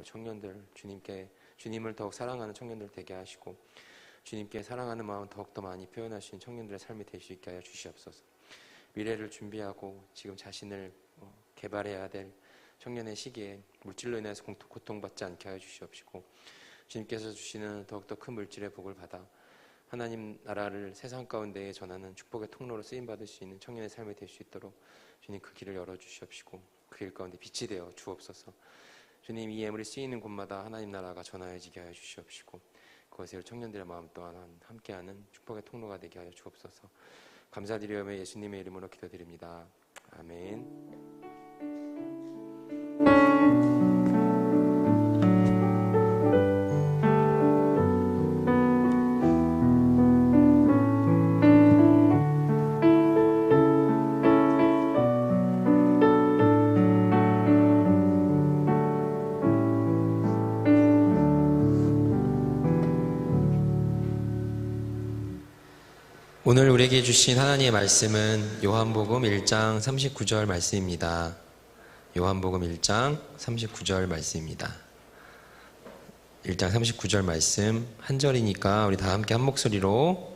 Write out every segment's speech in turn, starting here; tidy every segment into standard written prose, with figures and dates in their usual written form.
청년들 주님을 더욱 사랑하는 청년들 되게 하시고 주님께 사랑하는 마음 더욱더 많이 표현할 수 있는 청년들의 삶이 될 수 있게 하여 주시옵소서. 미래를 준비하고 지금 자신을 개발해야 될 청년의 시기에 물질로 인해서 고통받지 않게 하여 주시옵시고 주님께서 주시는 더욱더 큰 물질의 복을 받아 하나님 나라를 세상 가운데에 전하는 축복의 통로로 쓰임받을 수 있는 청년의 삶이 될 수 있도록 주님 그 길을 열어주시옵시고 그 길 가운데 빛이 되어 주옵소서. 주님 이 예물이 쓰이는 곳마다 하나님 나라가 전하여지게 하여 주시옵시고 그것을 청년들의 마음 또한 함께하는 축복의 통로가 되게 하여 주옵소서. 감사드리오며 예수님의 이름으로 기도드립니다. 아멘. 오늘 우리에게 주신 하나님의 말씀은 요한복음 1장 39절 말씀입니다. 요한복음 1장 39절 말씀입니다. 1장 39절 말씀 한 절이니까 우리 다 함께 한 목소리로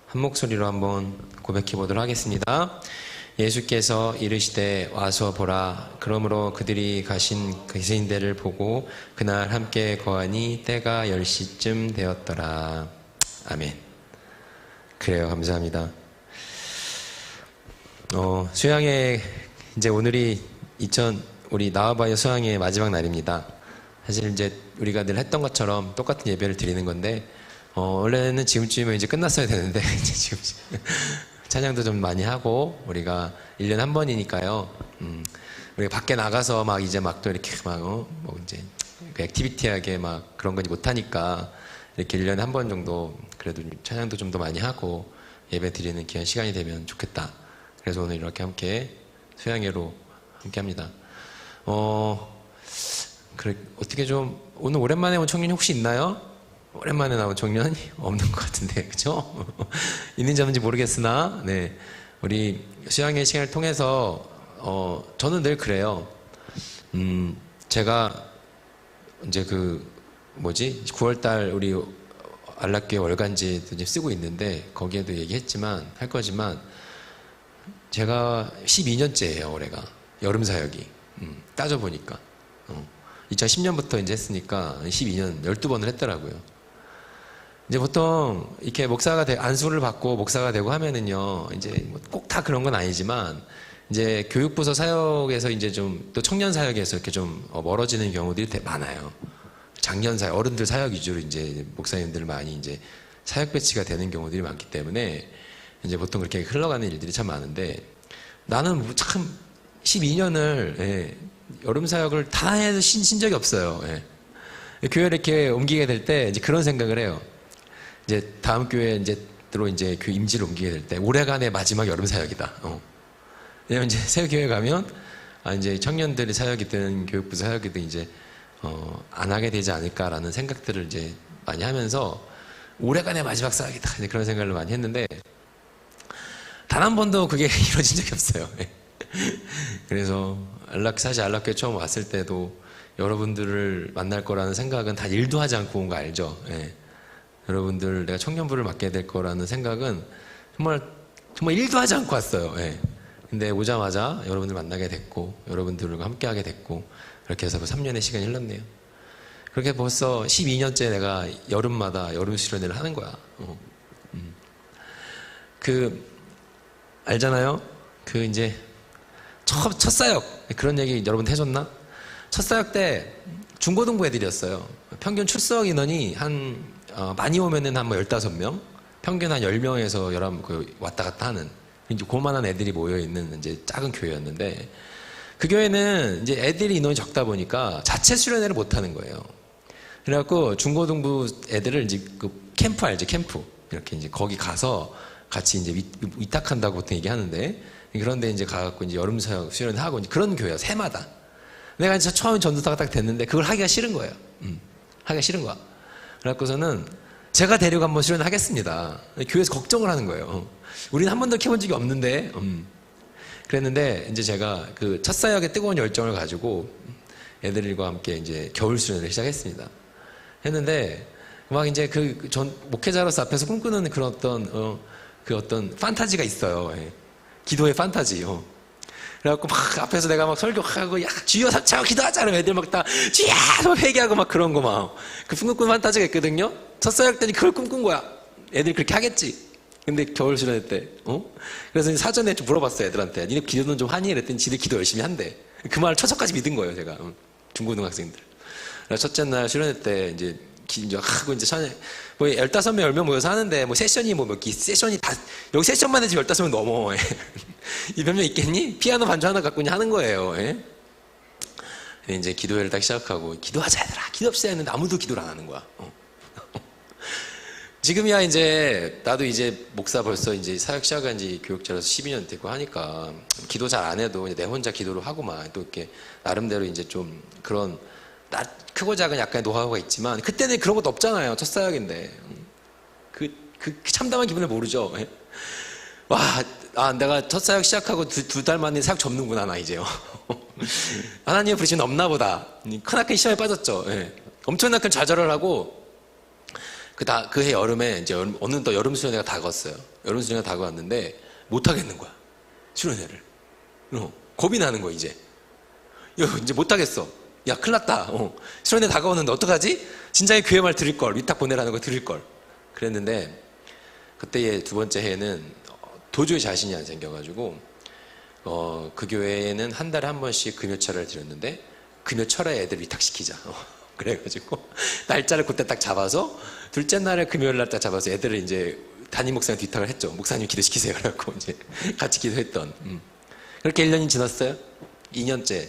한번 고백해 보도록 하겠습니다. 예수께서 이르시되 와서 보라. 그러므로 그들이 가신 그 세인대를 보고 그날 함께 거하니 때가 10시쯤 되었더라. 아멘. 그래요. 감사합니다. 수양회 이제 오늘이 우리 나와봐요 수양회 마지막 날입니다. 사실 이제 우리가 늘 했던 것처럼 똑같은 예배를 드리는 건데 원래는 지금쯤이면 이제 끝났어야 되는데 이제 지금 찬양도 좀 많이 하고 우리가 1년에 한 번이니까요. 우리가 밖에 나가서 막 이제 막 또 이렇게 뭐 이제 그 액티비티하게 막 그런 건 못 하니까 이렇게 1년에 한 번 정도 그래도 찬양도 좀 더 많이 하고 예배 드리는 귀한 시간이 되면 좋겠다. 그래서 오늘 이렇게 함께 수양회로 함께 합니다. 그래, 어떻게 좀, 오늘 오랜만에 온 청년이 혹시 있나요? 오랜만에 나온 청년이 없는 것 같은데, 그죠? 있는지 없는지 모르겠으나, 네. 우리 수양회 시간을 통해서, 저는 늘 그래요. 제가 이제 9월달 우리 안락교회 월간지도 이제 쓰고 있는데 거기에도 얘기했지만 할 거지만 제가 12년째예요 올해가 여름 사역이 따져보니까 2010년부터 이제 했으니까 12년 12번을 했더라고요. 이제 보통 이렇게 안수를 받고 목사가 되고 하면은요 이제 꼭 다 그런 건 아니지만 이제 교육부서 사역에서 이제 좀 또 청년 사역에서 이렇게 좀 멀어지는 경우들이 되게 많아요. 장년 사역, 어른들 사역 위주로 이제 목사님들 많이 이제 사역 배치가 되는 경우들이 많기 때문에 이제 보통 그렇게 흘러가는 일들이 참 많은데 나는 참 12년을 여름 사역을 다 해서 신 적이 없어요. 교회를 이렇게 옮기게 될 때 이제 그런 생각을 해요. 이제 다음 교회 이제로 이제 그 임지를 옮기게 될 때 올해간의 마지막 여름 사역이다. 왜냐면 이제 새 교회 가면 이제 청년들이 사역이든 교육부 사역이든 이제 안 하게 되지 않을까라는 생각들을 이제 많이 하면서 올해간의 마지막 사역이다 이제 그런 생각을 많이 했는데 단 한 번도 그게 이루어진 적이 없어요. 그래서 사실 안락교회 처음 왔을 때도 여러분들을 만날 거라는 생각은 다 일도 하지 않고 온 거 알죠? 여러분들 내가 청년부를 맡게 될 거라는 생각은 정말 일도 하지 않고 왔어요. 근데 오자마자 여러분들 만나게 됐고 여러분들과 함께하게 됐고 그렇게 해서 3년의 시간이 흘렀네요. 그렇게 벌써 12년째 내가 여름마다 여름 수련회를 하는 거야. 알잖아요? 이제 첫 사역 그런 얘기 여러분들 해줬나? 첫 사역 때 중고등부 애들이었어요. 평균 출석 인원이 많이 오면은 한 15명? 평균 한 10명에서 11, 왔다 갔다 하는 이제 고만한 애들이 모여있는 이제 작은 교회였는데 그 교회는 이제 애들이 인원이 적다 보니까 자체 수련회를 못 하는 거예요. 그래갖고 중고등부 애들을 이제 캠프 알죠? 캠프. 이렇게 이제 거기 가서 같이 이제 위탁한다고 보통 얘기하는데 그런데 이제 가갖고 이제 여름 사역 수련회 하고 이제 그런 교회야, 새마다. 내가 이제 처음 전도사가 딱 됐는데 그걸 하기가 싫은 거예요. 하기가 싫은 거야. 그래갖고서는 제가 데리고 한번 수련회 하겠습니다. 교회에서 걱정을 하는 거예요. 우리는 한 번도 해본 적이 없는데, 그랬는데, 이제 제가 첫 사역의 뜨거운 열정을 가지고, 애들과 함께 이제 겨울 수련회를 시작했습니다. 했는데 막 이제 그 전 목회자로서 앞에서 꿈꾸는 그런 어떤 그 어떤 판타지가 있어요. 예. 기도의 판타지. 그래갖고 막 앞에서 내가 막 설교하고 야 주여 삼차고 기도하자 그러면 애들 막 다 주여 막 회개하고 막 그런 거 막 그 꿈꾸는 판타지가 있거든요. 첫 사역 때니 그걸 꿈꾼 거야. 애들이 그렇게 하겠지. 근데 겨울 수련회 때 그래서 사전에 좀 물어봤어요. 애들한테 니네 기도는 좀 하니? 그랬더니 지들 기도 열심히 한대. 그 말을 처석까지 믿은 거예요. 제가 중고등학생들. 그래서 첫째 날 수련회 때 이제 하고 이제 뭐 15명 10명 모여서 하는데 뭐 세션이 뭐 몇 개 세션이 다 여기 세션만 해도 15명 넘어. 이 몇 명 있겠니? 피아노 반주 하나 갖고 그냥 하는 거예요. 이제 기도회를 딱 시작하고 기도하자 얘들아 기도합시다 했는데 아무도 기도를 안 하는 거야. 지금이야 이제 나도 이제 목사 벌써 이제 사역 시작한 지 교육자로서 12년 됐고 하니까 기도 잘 안 해도 내 혼자 기도를 하고만 또 이렇게 나름대로 이제 좀 그런 크고 작은 약간의 노하우가 있지만 그때는 그런 것도 없잖아요. 첫 사역인데 그 참담한 기분을 모르죠. 내가 첫 사역 시작하고 두 달 만에 사역 접는구나 나 이제요. 하나님의 부르심은 없나 보다. 크나큰 시험에 빠졌죠. 엄청나게 큰 좌절을 하고 그 해 여름에 이제 어느 또 여름 수련회가 다가왔어요. 여름 수련회가 다가왔는데 못 하겠는 거야. 수련회를. 겁이 나는 거야 이제. 이제 못 하겠어. 야 큰일 났다. 수련회 다가오는데 어떡하지? 진작에 교회 말 들을 걸 위탁 보내라는 거 들을 걸. 그랬는데 그때의 두 번째 해에는 도저히 자신이 안 생겨가지고 그 교회에는 한 달에 한 번씩 금요철을 드렸는데 금요철에 애들 위탁시키자. 그래가지고 날짜를 그때 딱 잡아서 둘째 날에 금요일 날 딱 잡아서 애들을 이제 담임 목사님 위탁을 했죠. 목사님 기도시키세요. 그래갖고 이제 같이 기도했던. 그렇게 1년이 지났어요. 2년째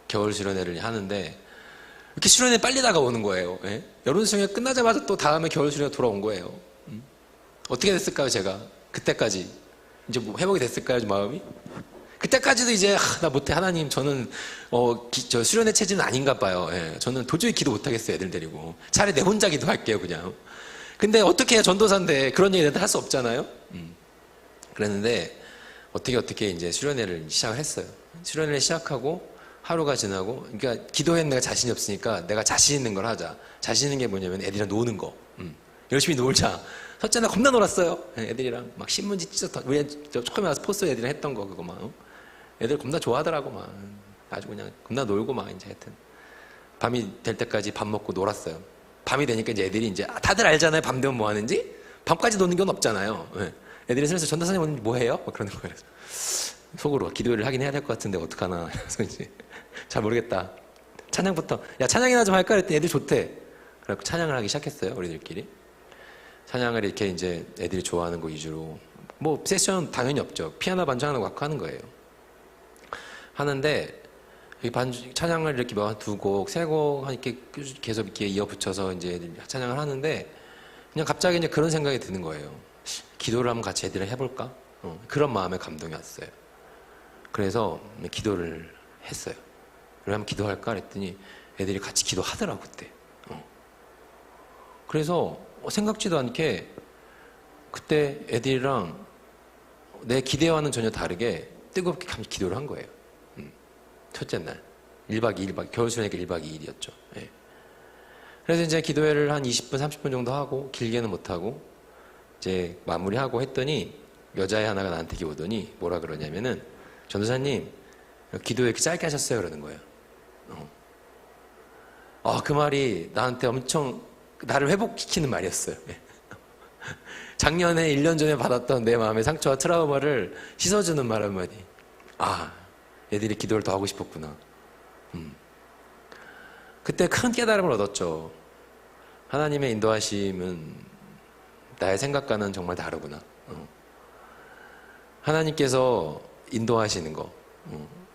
겨울 수련회를 하는데 이렇게 수련회 빨리 다가오는 거예요. 여름 수련회 끝나자마자 또 다음에 겨울 수련회 돌아온 거예요. 어떻게 됐을까요, 제가? 그때까지 이제 뭐 회복이 됐을까요, 마음이? 그때까지도 이제 나 못해 하나님 저는 저 수련회 체질은 아닌가 봐요. 저는 도저히 기도 못하겠어요. 애들 데리고 차라리 내 혼자 기도할게요 그냥. 근데 어떻게 해야 전도사인데 그런 얘기 애들 할 수 없잖아요. 그랬는데 어떻게 이제 수련회를 시작을 했어요. 수련회를 시작하고 하루가 지나고 그러니까 기도회는 내가 자신이 없으니까 내가 자신 있는 걸 하자. 자신 있는 게 뭐냐면 애들이랑 노는 거. 열심히 놀자. 첫째 날 겁나 놀았어요. 애들이랑 막 신문지 찢어서 우리 처음에 와서 포스 애들이랑 했던 거 그거 막 애들 겁나 좋아하더라고 막 아주 그냥 겁나 놀고 막 이제 하여튼 밤이 될 때까지 밥 먹고 놀았어요. 밤이 되니까 이제 애들이 이제 다들 알잖아요. 밤 되면 뭐 하는지. 밤까지 노는 건 없잖아요. 애들이 슬슬 전도사님 오늘 뭐 해요? 막 그러는 거예요. 속으로 기도를 하긴 해야 될 것 같은데 어떡하나. 그래서 이제 잘 모르겠다. 찬양부터 야 찬양이나 좀 할까 그랬더니 애들 좋대. 그래서 찬양을 하기 시작했어요. 우리들끼리. 찬양을 이렇게 이제 애들이 좋아하는 거 위주로 뭐 세션 당연히 없죠. 피아노 반주 하나 갖고 하는 거예요. 하는데 이 찬양을 이렇게 두 곡, 세 곡 이렇게 계속 이렇게 이어붙여서 이제 애들이 찬양을 하는데 그냥 갑자기 이제 그런 생각이 드는 거예요. 기도를 한번 같이 애들이랑 해볼까? 그런 마음에 감동이 왔어요. 그래서 기도를 했어요. 그럼 한번 기도할까? 그랬더니 애들이 같이 기도하더라고 그때. 그래서 생각지도 않게 그때 애들이랑 내 기대와는 전혀 다르게 뜨겁게 기도를 한 거예요. 첫째 날 1박 2일 겨울 수련회 1박 2일이었죠. 그래서 이제 기도회를 한 20분 30분 정도 하고 길게는 못하고 이제 마무리하고 했더니 여자애 하나가 나한테 오더니 뭐라 그러냐면은 전도사님 기도 왜 이렇게 짧게 하셨어요? 그러는 거예요. 그 말이 나한테 엄청 나를 회복시키는 말이었어요. 작년에 1년 전에 받았던 내 마음의 상처와 트라우마를 씻어주는 말 한마디. 애들이 기도를 더 하고 싶었구나. 그때 큰 깨달음을 얻었죠. 하나님의 인도하심은 나의 생각과는 정말 다르구나. 하나님께서 인도하시는 거,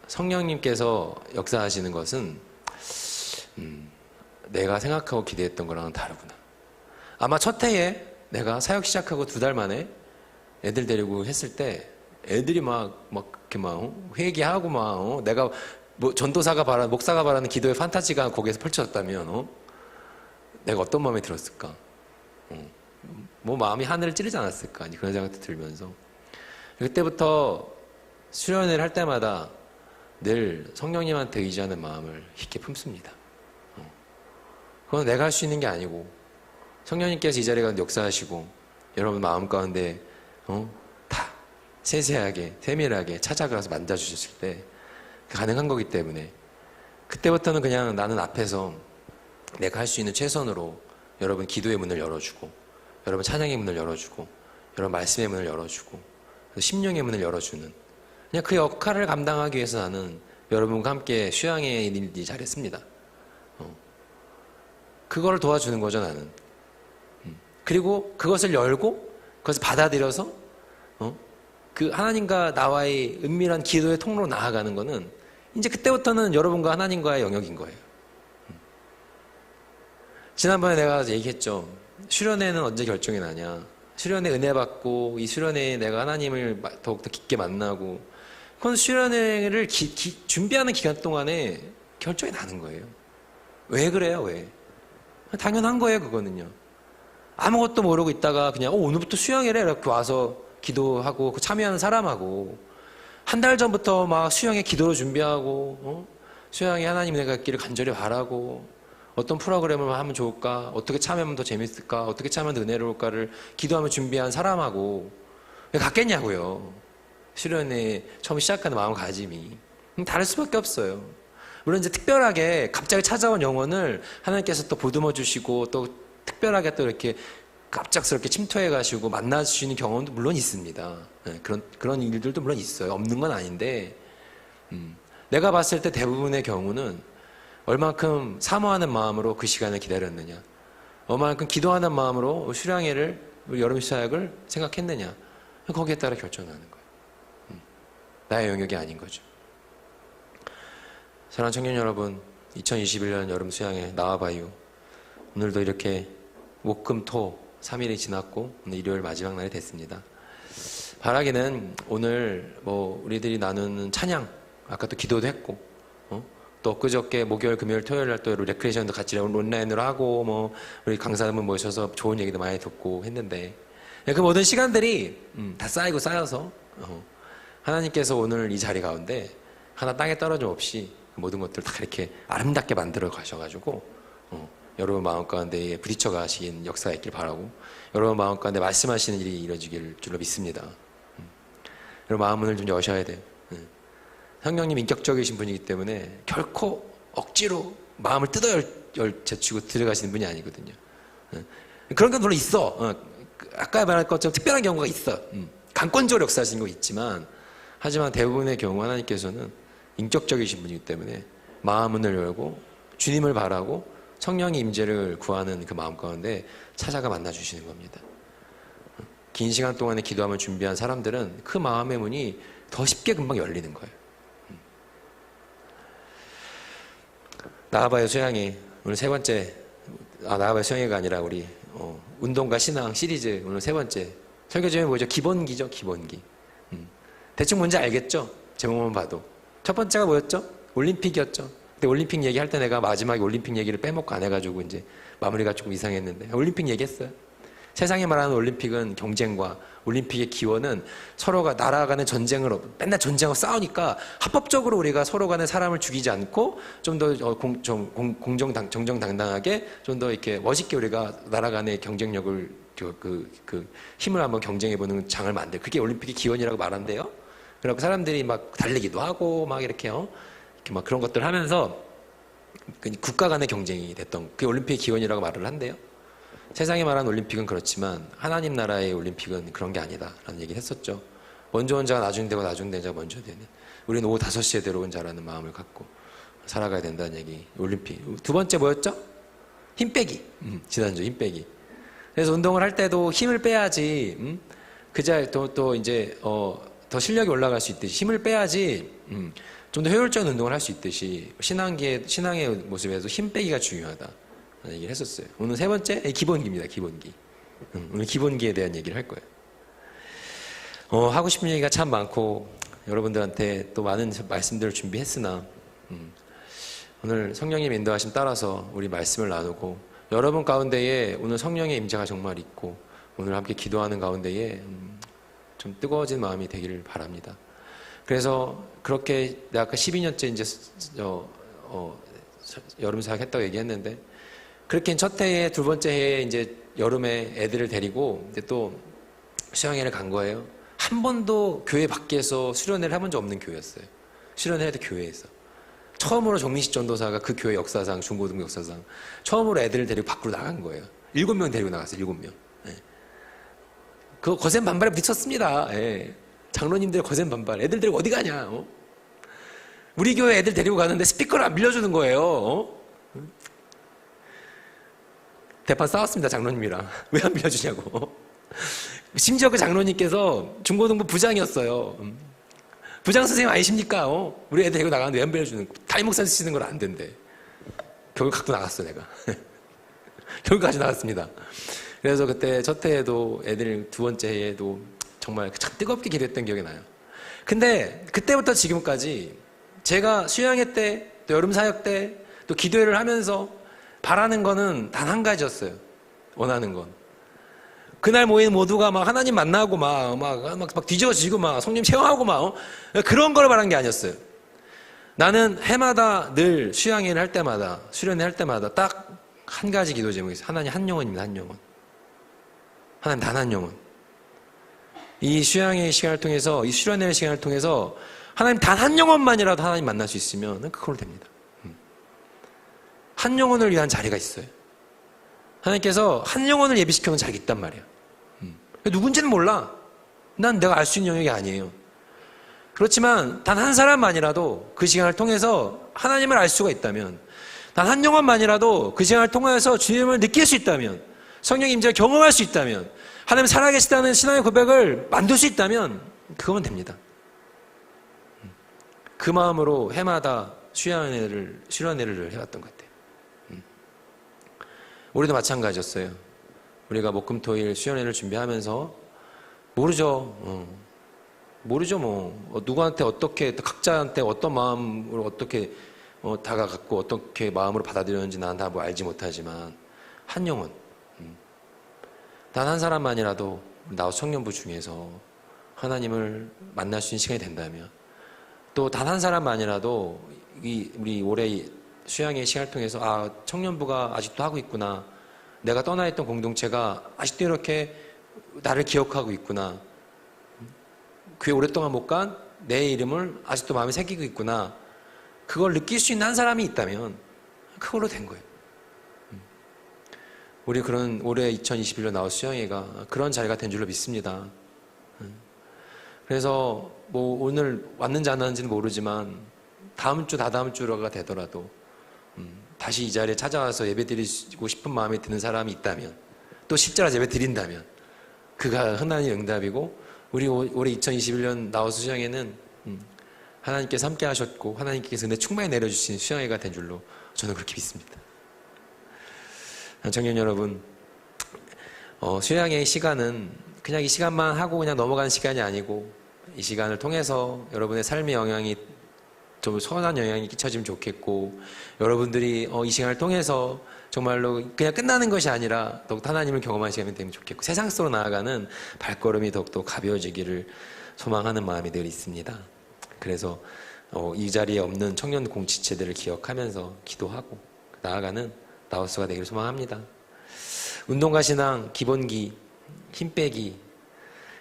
성령님께서 역사하시는 것은 내가 생각하고 기대했던 거랑은 다르구나. 아마 첫 해에 내가 사역 시작하고 2달 만에 애들 데리고 했을 때 애들이 이렇게 회개하고 내가 뭐 전도사가 목사가 바라는 기도의 판타지가 거기에서 펼쳐졌다면 내가 어떤 마음이 들었을까? 뭐 마음이 하늘을 찌르지 않았을까? 그런 생각도 들면서 그때부터 수련회를 할 때마다 늘 성령님한테 의지하는 마음을 깊게 품습니다. 그건 내가 할 수 있는 게 아니고 성령님께서 이 자리에 가운데 역사하시고 여러분 마음 가운데 다 세세하게 세밀하게 찾아가서 만져주셨을 때 가능한 거기 때문에 그때부터는 그냥 나는 앞에서 내가 할 수 있는 최선으로 여러분 기도의 문을 열어주고 여러분 찬양의 문을 열어주고 여러분 말씀의 문을 열어주고 심령의 문을 열어주는 그냥 그 역할을 감당하기 위해서 나는 여러분과 함께 수양회 일이 잘했습니다. 그걸 도와주는 거죠 나는. 그리고 그것을 열고 그것을 받아들여서 그 하나님과 나와의 은밀한 기도의 통로로 나아가는 거는 이제 그때부터는 여러분과 하나님과의 영역인 거예요. 지난번에 내가 얘기했죠. 수련회는 언제 결정이 나냐. 수련회 은혜 받고 이 수련회에 내가 하나님을 더욱더 깊게 만나고 그건 수련회를 준비하는 기간 동안에 결정이 나는 거예요. 왜 그래요? 왜? 당연한 거예요 그거는요. 아무것도 모르고 있다가 그냥 오늘부터 수영회래 이렇게 와서 기도하고 참여하는 사람하고 한 달 전부터 막 수영회 기도로 준비하고 수영회 하나님 은혜가 있기를 간절히 바라고 어떤 프로그램을 하면 좋을까 어떻게 참여하면 더 재밌을까 어떻게 참여하면 더 은혜로울까를 기도하며 준비한 사람하고 왜 같겠냐고요. 수련회 처음 시작하는 마음가짐이 다를 수밖에 없어요. 물론 이제 특별하게 갑자기 찾아온 영혼을 하나님께서 또 보듬어 주시고 또 특별하게 또 이렇게 갑작스럽게 침투해 가시고 만나 주시는 경험도 물론 있습니다. 네, 그런 일들도 물론 있어요. 없는 건 아닌데 내가 봤을 때 대부분의 경우는 얼만큼 사모하는 마음으로 그 시간을 기다렸느냐 얼만큼 기도하는 마음으로 수량회를 여름 사역을 생각했느냐 거기에 따라 결정하는 거예요. 나의 영역이 아닌 거죠. 사랑하는 청년 여러분 2021년 여름 수양회 나와봐요. 오늘도 이렇게 목금토 3일이 지났고 오늘 일요일 마지막 날이 됐습니다. 바라기는 오늘 우리들이 나누는 찬양 아까 또 기도도 했고 또 엊그저께 목요일 금요일 토요일 날 또 레크레이션도 같이 온라인으로 하고 우리 강사분 모셔서 좋은 얘기도 많이 듣고 했는데 그 모든 시간들이 다 쌓이고 쌓여서 하나님께서 오늘 이 자리 가운데 하나 땅에 떨어짐 없이 모든 것들 다 이렇게 아름답게 만들어 가셔가지고 여러분 마음 가운데 부딪혀 가시는 역사가 있길 바라고 여러분 마음 가운데 말씀하시는 일이 이루어지길 줄로 믿습니다. 여러분 마음 문을 좀 여셔야 돼요. 성령님 인격적이신 분이기 때문에 결코 억지로 마음을 뜯어 제치고 들어가시는 분이 아니거든요. 그런 건 물론 있어. 아까 말한 것처럼 특별한 경우가 있어. 강권적으로 역사하시는 거 있지만 하지만 대부분의 경우 하나님께서는 인격적이신 분이기 때문에 마음 문을 열고 주님을 바라고 성령의 임재를 구하는 그 마음 가운데 찾아가 만나주시는 겁니다. 긴 시간 동안에 기도하며 준비한 사람들은 그 마음의 문이 더 쉽게 금방 열리는 거예요. 나와봐요 수양회 오늘 세 번째 나와봐요 수양회가 아니라 우리 운동과 신앙 시리즈 오늘 세 번째 설교 제목이 뭐죠? 기본기죠. 기본기. 대충 뭔지 알겠죠? 제목만 봐도 첫 번째가 뭐였죠? 올림픽이었죠. 근데 올림픽 얘기할 때 내가 마지막에 올림픽 얘기를 빼먹고 안 해가지고 이제 마무리가 조금 이상했는데 올림픽 얘기했어요. 세상에 말하는 올림픽은 경쟁과 올림픽의 기원은 서로가 나라 간의 전쟁으로 맨날 전쟁하고 싸우니까 합법적으로 우리가 서로 간에 사람을 죽이지 않고 좀 더 정정당당하게 좀 더 이렇게 멋있게 우리가 나라 간의 경쟁력을 그 힘을 한번 경쟁해보는 장을 만들 그게 올림픽의 기원이라고 말한대요. 그래갖고 사람들이 막 달리기도 하고 막 이렇게 이렇게 막 그런 것들 하면서 국가 간의 경쟁이 됐던 그게 올림픽의 기원이라고 말을 한대요. 세상에 말하는 올림픽은 그렇지만 하나님 나라의 올림픽은 그런 게 아니다 라는 얘기를 했었죠. 먼저 온 자가 나중 되고 나중 된 자가 먼저 되는 우리는 오후 5시에 들어온 자라는 마음을 갖고 살아가야 된다는 얘기. 올림픽 두 번째 뭐였죠? 힘 빼기. 지난주 힘 빼기. 그래서 운동을 할 때도 힘을 빼야지 그자 또 이제 더 실력이 올라갈 수 있듯이 힘을 빼야지 좀 더 효율적인 운동을 할 수 있듯이 신앙의 모습에서 힘 빼기가 중요하다 얘기를 했었어요. 오늘 세 번째 기본기입니다. 기본기. 오늘 기본기에 대한 얘기를 할 거예요. 하고 싶은 얘기가 참 많고 여러분들한테 또 많은 말씀들을 준비했으나 오늘 성령님 인도하심 따라서 우리 말씀을 나누고 여러분 가운데에 오늘 성령의 임재가 정말 있고 오늘 함께 기도하는 가운데에 좀 뜨거워진 마음이 되기를 바랍니다. 그래서 그렇게 내가 아까 12년째 이제 여름 사역 했다고 얘기했는데, 그렇게 첫 해에 두 번째 해에 이제 여름에 애들을 데리고 이제 또 수양회를 간 거예요. 한 번도 교회 밖에서 수련회를 해본 적 없는 교회였어요. 수련회 할 때 교회에서. 처음으로 정민식 전도사가 그 교회 역사상, 중고등부 역사상 처음으로 애들을 데리고 밖으로 나간 거예요. 7명 데리고 나갔어요. 7명. 예. 그거 거센 반발에 부딪혔습니다. 예. 장로님들 거센 반발. 애들 데리고 어디 가냐? 우리 교회 애들 데리고 가는데 스피커를 안 빌려주는 거예요. 대판 싸웠습니다. 장로님이랑. 왜 안 빌려주냐고. 심지어 그 장로님께서 중고등부 부장이었어요. 부장 선생님 아니십니까? 우리 애들 데리고 나가는데 왜 안 빌려주는 거. 담임 목사 쓰시는 걸 안 된대. 결국 갖고 나갔어 내가. 결국 가지고 나갔습니다. 그래서 그때 첫 해에도 애들 두 번째 해에도 정말 참 뜨겁게 기도했던 기억이 나요. 근데 그때부터 지금까지 제가 수양회 때, 또 여름 사역 때, 또 기도회를 하면서 바라는 거는 단 한 가지였어요. 원하는 건. 그날 모인 모두가 막 하나님 만나고 막 뒤집어지고 막 성령 체험하고 막 그런 걸 바란 게 아니었어요. 나는 해마다 늘 수양회를 할 때마다, 수련회 할 때마다 딱 한 가지 기도 제목이 있어요. 하나님 한 영혼입니다. 한 영혼. 하나님 단 한 영혼. 이 수양회 시간을 통해서, 이 수련회 시간을 통해서 하나님 단 한 영혼만이라도 하나님 만날 수 있으면 그걸로 됩니다. 한 영혼을 위한 자리가 있어요. 하나님께서 한 영혼을 예비시켜 놓은 자리가 있단 말이야. 누군지는 몰라. 난 내가 알 수 있는 영역이 아니에요. 그렇지만 단 한 사람만이라도 그 시간을 통해서 하나님을 알 수가 있다면, 단 한 영혼만이라도 그 시간을 통해서 주님을 느낄 수 있다면, 성령 임재를 경험할 수 있다면, 하나님 살아계시다는 신앙의 고백을 만들 수 있다면 그거면 됩니다. 그 마음으로 해마다 수련회를 해왔던 것 같아요. 우리도 마찬가지였어요. 우리가 목금토일 수련회를 준비하면서 모르죠. 뭐 누구한테 어떻게, 각자한테 어떤 마음으로 어떻게 다가갔고 어떻게 마음으로 받아들였는지 난 다 뭐 알지 못하지만 한 영혼, 단 한 사람만이라도 나우 청년부 중에서 하나님을 만날 수 있는 시간이 된다면, 또 단 한 사람만이라도 우리 올해 수양의 시간을 통해서 청년부가 아직도 하고 있구나, 내가 떠나 있던 공동체가 아직도 이렇게 나를 기억하고 있구나, 교회 오랫동안 못 간 내 이름을 아직도 마음에 새기고 있구나, 그걸 느낄 수 있는 한 사람이 있다면 그걸로 된 거예요. 우리 그런 올해 2021년 나우 수양회가 그런 자리가 된 줄로 믿습니다. 그래서 뭐 오늘 왔는지 안 왔는지는 모르지만 다음 주, 다다음 주가 되더라도 다시 이 자리에 찾아와서 예배 드리고 싶은 마음이 드는 사람이 있다면, 또 십자가 예배 드린다면 그가 하나님의 응답이고, 우리 올해 2021년 나우 수양회는 하나님께서 함께 하셨고 하나님께서 은혜 충만히 내려주신 수양회가 된 줄로 저는 그렇게 믿습니다. 청년 여러분, 수양회의 시간은 그냥 이 시간만 하고 그냥 넘어가는 시간이 아니고, 이 시간을 통해서 여러분의 삶의 영향이 좀 선한 영향이 끼쳐지면 좋겠고, 여러분들이 이 시간을 통해서 정말로 그냥 끝나는 것이 아니라 더욱 하나님을 경험하는 시간이 되면 좋겠고, 세상 속으로 나아가는 발걸음이 더욱더 가벼워지기를 소망하는 마음이 늘 있습니다. 그래서 이 자리에 없는 청년 공지체들을 기억하면서 기도하고 나아가는 나우스가 되기를 소망합니다. 운동과 신앙 기본기, 힘 빼기.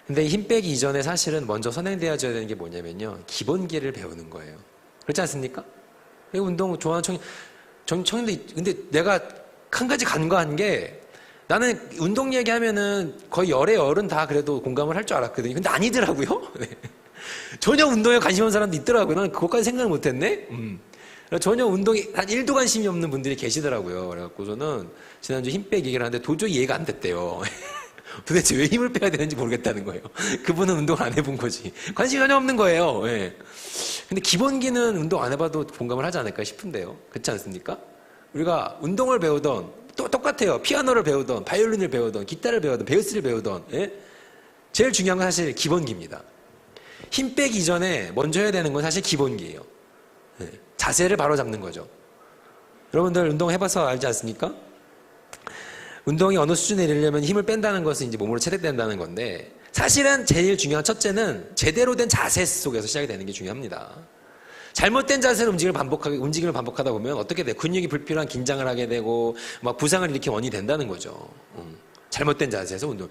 근데 힘 빼기 이전에 사실은 먼저 선행되어져야 되는 게 뭐냐면요, 기본기를 배우는 거예요. 그렇지 않습니까? 운동 좋아하는 청년들, 근데 내가 한 가지 간과한 게, 나는 운동 얘기하면은 거의 열의 열은 다 그래도 공감을 할 줄 알았거든요. 근데 아니더라고요. 네. 전혀 운동에 관심 없는 사람도 있더라고요. 나는 그것까지 생각을 못 했네? 전혀 운동에 한 1도 관심이 없는 분들이 계시더라고요. 그래갖고 저는 지난주 힘 빼기 얘기를 하는데 도저히 이해가 안 됐대요. 도대체 왜 힘을 빼야 되는지 모르겠다는 거예요. 그분은 운동을 안 해본 거지. 관심이 전혀 없는 거예요. 예. 근데 기본기는 운동 안 해봐도 공감을 하지 않을까 싶은데요. 그렇지 않습니까? 우리가 운동을 배우던, 또 똑같아요. 피아노를 배우던, 바이올린을 배우던, 기타를 배우던, 베이스를 배우던, 예? 제일 중요한 건 사실 기본기입니다. 힘 빼기 이전에 먼저 해야 되는 건 사실 기본기예요. 예. 자세를 바로 잡는 거죠. 여러분들 운동 해봐서 알지 않습니까? 운동이 어느 수준에 이르려면 힘을 뺀다는 것은 이제 몸으로 체득된다는 건데, 사실은 제일 중요한 첫째는 제대로 된 자세 속에서 시작이 되는 게 중요합니다. 잘못된 자세로 움직임을 반복하다 보면 어떻게 돼? 근육이 불필요한 긴장을 하게 되고 막 부상을 일으키는 원인이 된다는 거죠. 잘못된 자세에서 운동.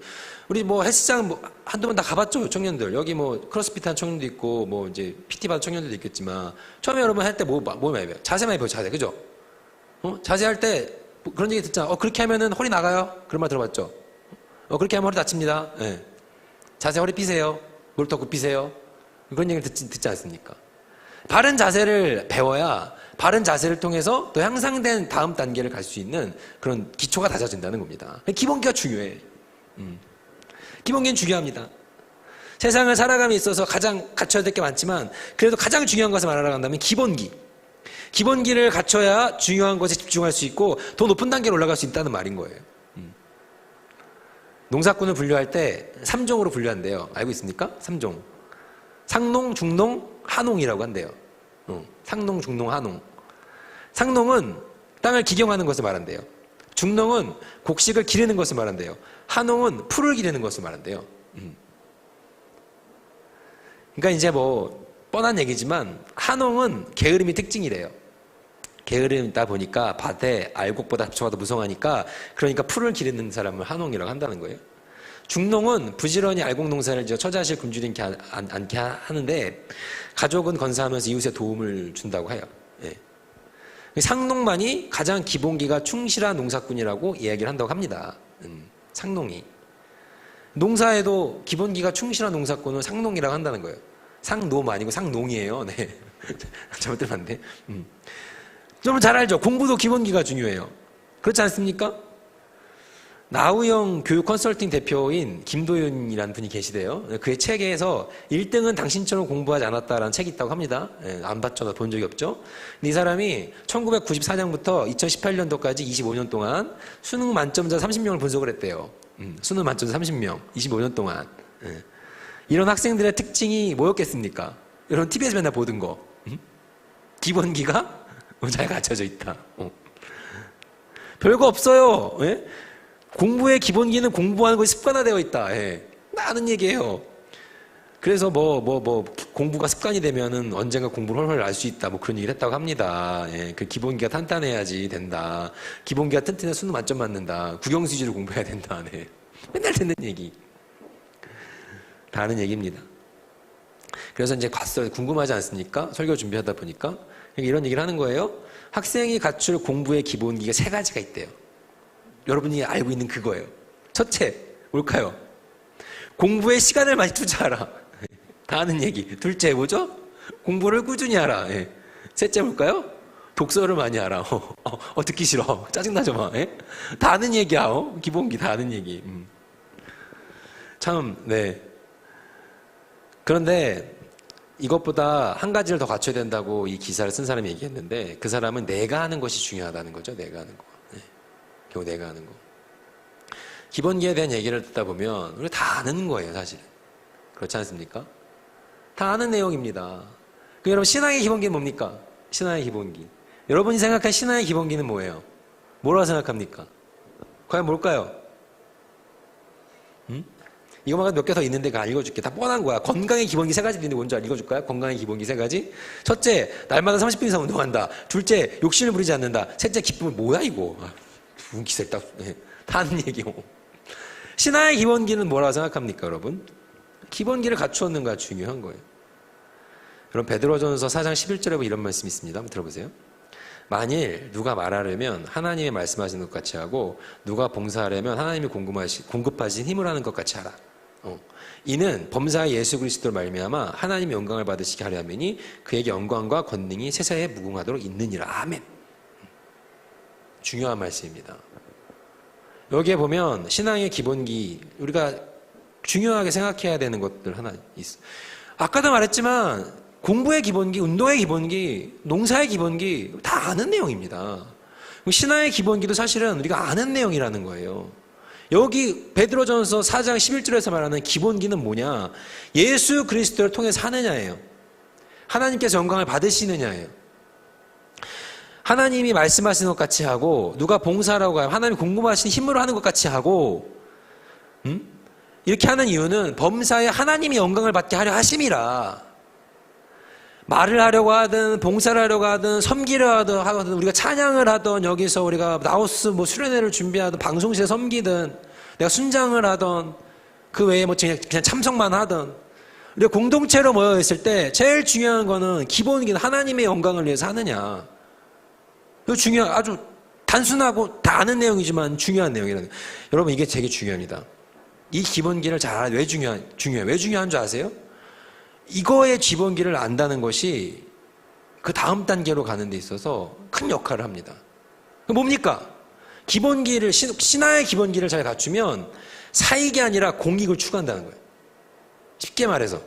우리 뭐 헬스장 한두 번 다 가봤죠, 청년들. 여기 뭐 크로스핏 한 청년도 있고 뭐 이제 PT 받은 청년들도 있겠지만 처음에 여러분 할 때 뭐 많이 배워요? 자세 많이 배워요, 자세. 그죠? 자세 할 때 그런 얘기 듣잖아. 그렇게 하면은 허리 나가요? 그런 말 들어봤죠? 그렇게 하면 허리 다칩니다. 예. 자세 허리 삐세요. 무릎 더 굽히세요. 그런 얘기를 듣지 않습니까? 바른 자세를 배워야 바른 자세를 통해서 또 향상된 다음 단계를 갈 수 있는 그런 기초가 다져진다는 겁니다. 기본기가 중요해. 기본기는 중요합니다. 세상을 살아감에 있어서 가장 갖춰야 될 게 많지만 그래도 가장 중요한 것을 말하러 간다면 기본기. 기본기를 갖춰야 중요한 것에 집중할 수 있고 더 높은 단계로 올라갈 수 있다는 말인 거예요. 농사꾼을 분류할 때 3종으로 분류한대요. 알고 있습니까? 3종. 상농, 중농, 하농이라고 한대요. 상농, 중농, 하농. 상농은 땅을 기경하는 것을 말한대요. 중농은 곡식을 기르는 것을 말한대요. 하농은 풀을 기르는 것을 말한대요. 그러니까 이제 뭐 뻔한 얘기지만 하농은 게으름이 특징이래요. 게으름이다 보니까 밭에 알곡보다 잡초가 더 무성하니까 그러니까 풀을 기르는 사람을 하농이라고 한다는 거예요. 중농은 부지런히 알곡 농사를 지어 처자실 굶주리지 않게 하는데 가족은 건사하면서 이웃에 도움을 준다고 해요. 예. 상농만이 가장 기본기가 충실한 농사꾼이라고 이야기를 한다고 합니다. 상농이. 농사에도 기본기가 충실한 농사꾼은 상농이라고 한다는 거예요. 상놈 아니고 상농이에요. 네. 잘못 들으면 안 돼. 여러분 잘 알죠? 공부도 기본기가 중요해요. 그렇지 않습니까? 나우영 교육 컨설팅 대표인 김도윤이라는 분이 계시대요. 그의 책에서 1등은 당신처럼 공부하지 않았다라는 책이 있다고 합니다. 안 봤죠? 나 본 적이 없죠? 근데 이 사람이 1994년부터 2018년도까지 25년 동안 수능 만점자 30명을 분석을 했대요. 수능 만점자 30명, 25년 동안. 이런 학생들의 특징이 뭐였겠습니까? 이런 TV에서 맨날 보던 거. 기본기가 잘 갖춰져 있다. 별거 없어요. 예? 공부의 기본기는 공부하는 것이 습관화되어 있다. 예. 많은 얘기예요. 그래서 공부가 습관이 되면은 언젠가 공부를 훨훨 알 수 있다. 뭐 그런 얘기를 했다고 합니다. 예. 그 기본기가 탄탄해야지 된다. 기본기가 튼튼해 수능 만점 맞는다. 국영수 위주로 공부해야 된다. 네. 맨날 듣는 얘기. 다 아는 얘기입니다. 그래서 이제 궁금하지 않습니까? 설교 준비하다 보니까. 이런 얘기를 하는 거예요. 학생이 갖출 공부의 기본기가 3가지가 있대요. 여러분이 알고 있는 그거예요. 첫째, 뭘까요? 공부에 시간을 많이 투자하라. 다 아는 얘기. 둘째, 뭐죠? 공부를 꾸준히 하라. 예. 셋째, 뭘까요? 독서를 많이 하라. 듣기 싫어. 짜증나죠, 막. 예? 다 아는 얘기야. 기본기 다 아는 얘기. 참, 네. 그런데 이것보다 한 가지를 더 갖춰야 된다고 이 기사를 쓴 사람이 얘기했는데 그 사람은 내가 하는 것이 중요하다는 거죠. 내가 하는 거. 네. 결국 내가 하는 거. 기본기에 대한 얘기를 듣다 보면 우리가 다 아는 거예요, 사실은. 그렇지 않습니까? 다 아는 내용입니다. 여러분 신앙의 기본기는 뭡니까? 신앙의 기본기. 여러분이 생각한 신앙의 기본기는 뭐예요? 뭐라고 생각합니까? 과연 뭘까요? 이거만 몇 개 더 있는데 그거 읽어줄게. 다 뻔한 거야. 건강의 기본기 3가지 있는데 뭔지 읽어줄까요? 건강의 기본기 3가지. 첫째, 날마다 30분 이상 운동한다. 둘째, 욕심을 부리지 않는다. 셋째, 기쁨은 뭐야 이거. 무슨 기사를 딱 다 아는 얘기고. 신앙의 기본기는 뭐라고 생각합니까, 여러분? 기본기를 갖추었는가 중요한 거예요. 여러분 베드로전서 4장 11절에 보면 이런 말씀이 있습니다. 한번 들어보세요. 만일 누가 말하려면 하나님이 말씀하시는 것 같이 하고 누가 봉사하려면 하나님이 공급하신 힘을 하는 것 같이 하라. 이는 범사의 예수 그리스도로 말미암아 하나님의 영광을 받으시게 하려 함이니 그에게 영광과 권능이 세세에 무궁하도록 있느니라. 아멘. 중요한 말씀입니다. 여기에 보면 신앙의 기본기, 우리가 중요하게 생각해야 되는 것들 하나 있어. 아까도 말했지만 공부의 기본기, 운동의 기본기, 농사의 기본기 다 아는 내용입니다. 신앙의 기본기도 사실은 우리가 아는 내용이라는 거예요. 여기 베드로전서 4장 11절에서 말하는 기본기는 뭐냐? 예수 그리스도를 통해 사느냐예요. 하나님께서 영광을 받으시느냐예요. 하나님이 말씀하시는 것 같이 하고 누가 봉사라고 하면 하나님이 공급하신 힘으로 하는 것 같이 하고 이렇게 하는 이유는 범사에 하나님이 영광을 받게 하려 하심이라. 말을 하려고 하든 봉사를 하려고 하든 섬기려 하든 우리가 찬양을 하든 여기서 우리가 나우스 뭐 수련회를 준비하든 방송실에 섬기든 내가 순장을 하든 그 외에 뭐 그냥 참석만 하든 우리가 공동체로 모여 있을 때 제일 중요한 거는 기본이긴 하나님의 영광을 위해서 하느냐. 이거 아주 단순하고 다 아는 내용이지만 중요한 내용이라는 거예요. 여러분 이게 되게 중요합니다. 이 기본기를 잘 알아야 왜 중요해요? 왜 중요한 줄 아세요? 이거의 기본기를 안다는 것이 그 다음 단계로 가는 데 있어서 큰 역할을 합니다. 뭡니까? 기본기를, 신화의 기본기를 잘 갖추면 사익이 아니라 공익을 추구한다는 거예요. 쉽게 말해서.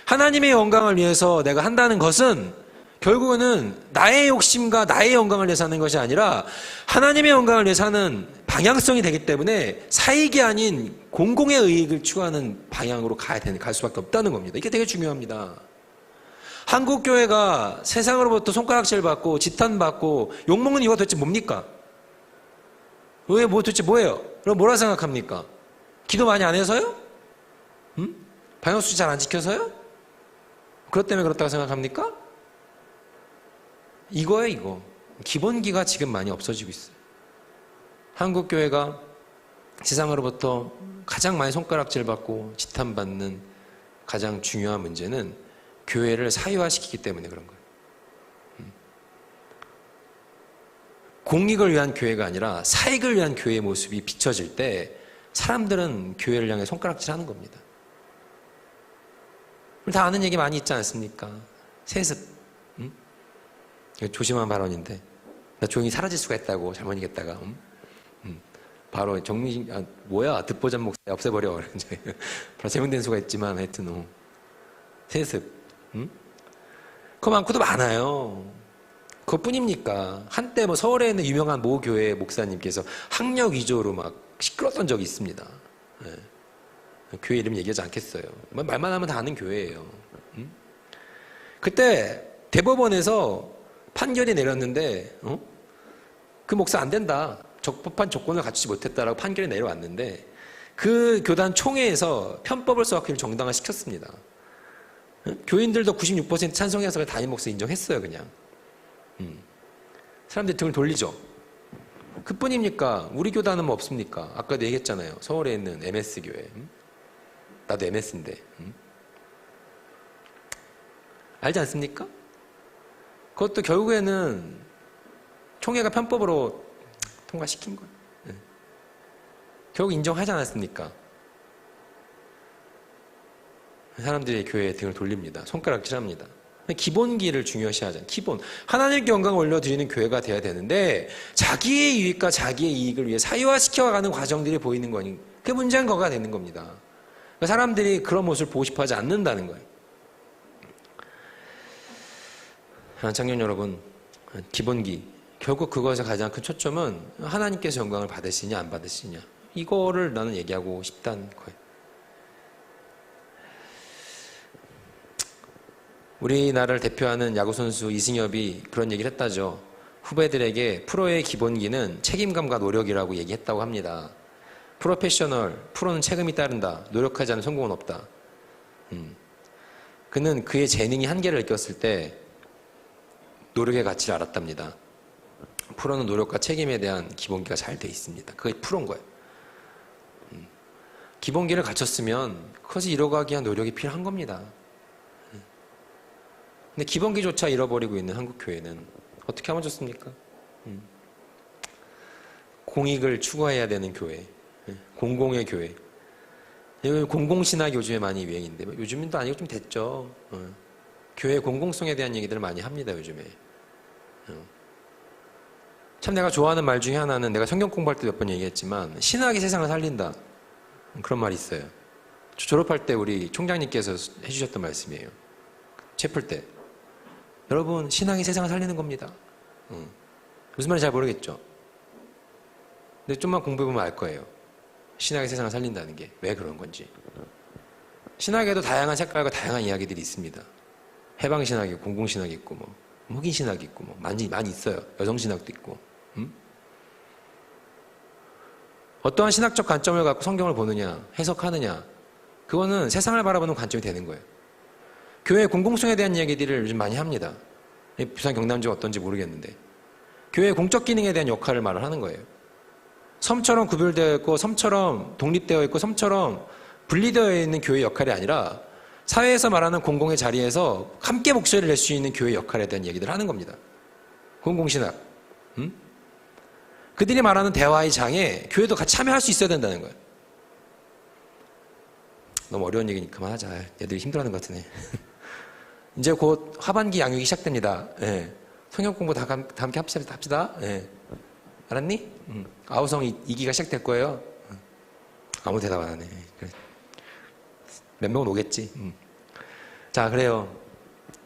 하나님의 영광을 위해서 내가 한다는 것은 결국은 나의 욕심과 나의 영광을 위해서 하는 것이 아니라 하나님의 영광을 위해서 하는 방향성이 되기 때문에 사익이 아닌 공공의 이익을 추구하는 방향으로 갈 수밖에 없다는 겁니다. 이게 되게 중요합니다. 한국교회가 세상으로부터 손가락질 받고 지탄받고 욕먹는 이유가 도대체 뭡니까? 도대체 뭐예요? 그럼 뭐라 생각합니까? 기도 많이 안 해서요? 방역수칙 잘 안 지켜서요? 그것 때문에 그렇다고 생각합니까? 이거예요, 이거. 기본기가 지금 많이 없어지고 있어요. 한국교회가 세상으로부터 가장 많이 손가락질 받고 지탄받는 가장 중요한 문제는 교회를 사유화시키기 때문에 그런 거예요. 공익을 위한 교회가 아니라 사익을 위한 교회의 모습이 비춰질 때 사람들은 교회를 향해 손가락질 하는 겁니다. 다 아는 얘기 많이 있지 않습니까? 세습. 조심한 발언인데 나 조용히 사라질 수가 있다고 잘못 얘기했다가 바로 뭐야 듣보잡 목사 없애버려. 바로 제명된 수가 있지만 하여튼 세습. 그거 많고도 많아요. 그것뿐입니까? 한때 뭐 서울에 있는 유명한 모 교회 목사님께서 학력 위조로 막 시끄러웠던 적이 있습니다. 네. 교회 이름 얘기하지 않겠어요. 말만 하면 다 아는 교회예요. 그때 대법원에서 판결이 내렸는데 그 목사 안 된다. 적법한 조건을 갖추지 못했다라고 판결이 내려왔는데 그 교단 총회에서 편법을 써갖고 정당화시켰습니다. 교인들도 96% 찬성해서 담임 목사 인정했어요. 그냥. 사람들이 등을 돌리죠. 그뿐입니까? 우리 교단은 뭐 없습니까? 아까도 얘기했잖아요. 서울에 있는 MS 교회. 나도 MS인데. 알지 않습니까? 그것도 결국에는 총회가 편법으로 통과시킨 거예요. 결국 인정하지 않았습니까? 사람들이 교회에 등을 돌립니다. 손가락질합니다. 기본기를 중요시하잖아요. 기본. 하나님께 영광을 올려드리는 교회가 돼야 되는데 자기의 유익과 자기의 이익을 위해 사유화시켜가는 과정들이 보이는 거니 그게 문제인 거가 되는 겁니다. 사람들이 그런 모습을 보고 싶어하지 않는다는 거예요. 청년 여러분, 기본기. 결국 그것의 가장 큰 초점은 하나님께서 영광을 받으시냐 안 받으시냐. 이거를 나는 얘기하고 싶다는 거예요. 우리나라를 대표하는 야구선수 이승엽이 그런 얘기를 했다죠. 후배들에게 프로의 기본기는 책임감과 노력이라고 얘기했다고 합니다. 프로페셔널, 프로는 책임이 따른다. 노력하지 않은 성공은 없다. 그는 그의 재능이 한계를 느꼈을 때 노력의 가치를 알았답니다. 프로는 노력과 책임에 대한 기본기가 잘 돼 있습니다. 그게 프로인 거예요. 기본기를 갖췄으면 그것을 이뤄가기 위한 노력이 필요한 겁니다. 근데 기본기조차 잃어버리고 있는 한국교회는 어떻게 하면 좋습니까? 공익을 추구해야 되는 교회, 공공의 교회. 공공신학이 요즘에 많이 유행인데 요즘은 또 아니고 좀 됐죠. 교회 공공성에 대한 얘기들을 많이 합니다. 요즘에. 참 내가 좋아하는 말 중에 하나는 내가 성경 공부할 때 몇 번 얘기했지만 신학이 세상을 살린다. 그런 말이 있어요. 졸업할 때 우리 총장님께서 해주셨던 말씀이에요. 채플 때. 여러분 신학이 세상을 살리는 겁니다. 무슨 말인지 잘 모르겠죠. 근데 좀만 공부해보면 알 거예요. 신학이 세상을 살린다는 게 왜 그런 건지. 신학에도 다양한 색깔과 다양한 이야기들이 있습니다. 해방신학이 있고 공공신학이 있고 뭐 흑인신학이 있고 뭐 많이 있어요. 여성신학도 있고. 어떠한 신학적 관점을 갖고 성경을 보느냐, 해석하느냐, 그거는 세상을 바라보는 관점이 되는 거예요. 교회 공공성에 대한 이야기들을 요즘 많이 합니다. 부산 경남지가 어떤지 모르겠는데 교회 공적 기능에 대한 역할을 말을 하는 거예요. 섬처럼 구별되어 있고 섬처럼 독립되어 있고 섬처럼 분리되어 있는 교회 역할이 아니라 사회에서 말하는 공공의 자리에서 함께 목소리를 낼 수 있는 교회 역할에 대한 얘기들을 하는 겁니다. 공공신학. 그들이 말하는 대화의 장에 교회도 같이 참여할 수 있어야 된다는 거예요. 너무 어려운 얘기니까 그만하자. 애들이 힘들어하는 것 같으네. 이제 곧 하반기 양육이 시작됩니다. 예. 성경 공부 다 함께 합시다. 예. 알았니? 아우성 2기가 시작될 거예요. 아무 대답 안 하네. 그래. 몇 명은 오겠지. 자, 그래요.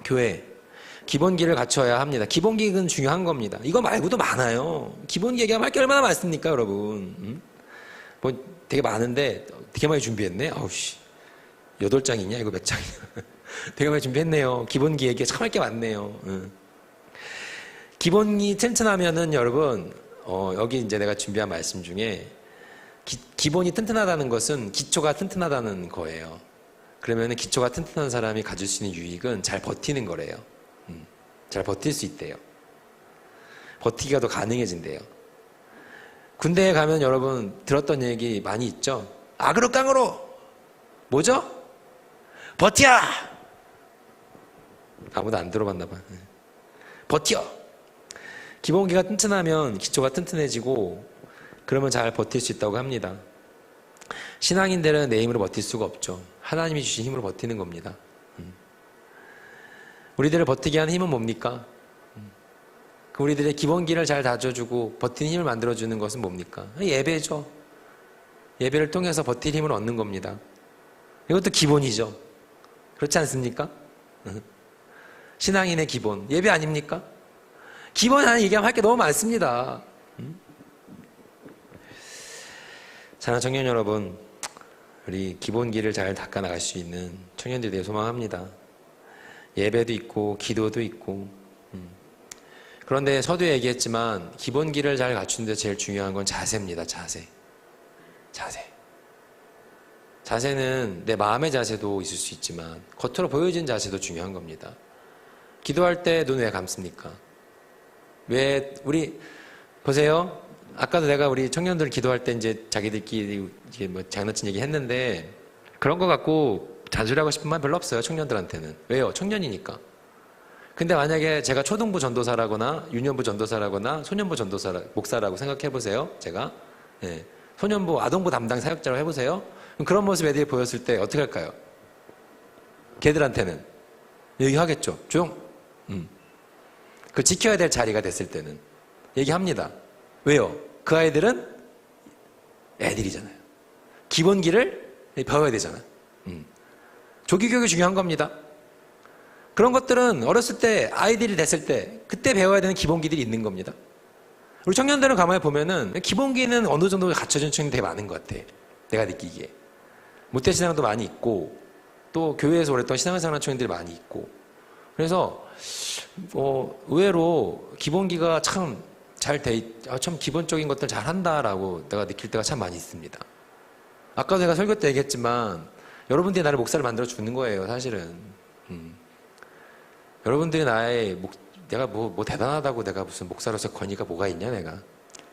교회. 기본기를 갖춰야 합니다. 기본기는 중요한 겁니다. 이거 말고도 많아요. 기본기 얘기하면 할 게 얼마나 많습니까, 여러분? 뭐 되게 많은데 되게 많이 준비했네. 아우씨. 8장이냐? 이거 몇 장이냐? 되게 많이 준비했네요. 기본기 얘기 참 할 게 많네요. 기본기 튼튼하면은 여러분, 여기 이제 내가 준비한 말씀 중에 기본이 튼튼하다는 것은 기초가 튼튼하다는 거예요. 그러면 기초가 튼튼한 사람이 가질 수 있는 유익은 잘 버티는 거래요. 잘 버틸 수 있대요. 버티기가 더 가능해진대요. 군대에 가면 여러분 들었던 얘기 많이 있죠? 악으로 깡으로! 뭐죠? 버텨! 아무도 안 들어봤나 봐. 버텨! 기본기가 튼튼하면 기초가 튼튼해지고 그러면 잘 버틸 수 있다고 합니다. 신앙인들은 내 힘으로 버틸 수가 없죠. 하나님이 주신 힘으로 버티는 겁니다. 우리들을 버티게 하는 힘은 뭡니까? 우리들의 기본기를 잘 다져주고 버티는 힘을 만들어주는 것은 뭡니까? 예배죠. 예배를 통해서 버틸 힘을 얻는 겁니다. 이것도 기본이죠. 그렇지 않습니까? 신앙인의 기본. 예배 아닙니까? 기본 하나 얘기하면 할 게 너무 많습니다. 사랑하는 청년 여러분, 우리 기본기를 잘 닦아나갈 수 있는 청년들이 되길 소망합니다. 예배도 있고 기도도 있고 그런데 서두에 얘기했지만 기본기를 잘 갖추는 데 제일 중요한 건 자세입니다. 자세는 내 마음의 자세도 있을 수 있지만 겉으로 보여진 자세도 중요한 겁니다. 기도할 때 눈 왜 감습니까? 왜 우리 보세요. 아까도 내가 우리 청년들 기도할 때 이제 자기들끼리 이게 뭐 장난친 얘기 했는데 그런 거 갖고 잔소리하고 싶은 말 별로 없어요. 청년들한테는. 왜요? 청년이니까. 근데 만약에 제가 초등부 전도사라거나 유년부 전도사라거나 소년부 목사라고 생각해 보세요. 제가 소년부 아동부 담당 사역자라고 해보세요. 그럼 그런 모습 애들이 보였을 때 어떻게 할까요? 걔들한테는 얘기하겠죠. 조용. 그 지켜야 될 자리가 됐을 때는 얘기합니다. 왜요? 그 아이들은 애들이잖아요. 기본기를 배워야 되잖아. 조기교육이 중요한 겁니다. 그런 것들은 어렸을 때 아이들이 됐을 때 그때 배워야 되는 기본기들이 있는 겁니다. 우리 청년들은 가만히 보면은 기본기는 어느 정도 갖춰진 청년이 되게 많은 것 같아. 내가 느끼기에. 모태신앙도 많이 있고 또 교회에서 오랫동안 신앙생활하는 청년들이 많이 있고 그래서 의외로 기본기가 참 참 기본적인 것들 잘한다라고 내가 느낄 때가 참 많이 있습니다. 아까도 내가 설교 때 얘기했지만 여러분들이 나를 목사를 만들어 주는 거예요, 사실은. 여러분들이 내가 뭐 대단하다고 내가 무슨 목사로서 권위가 뭐가 있냐, 내가.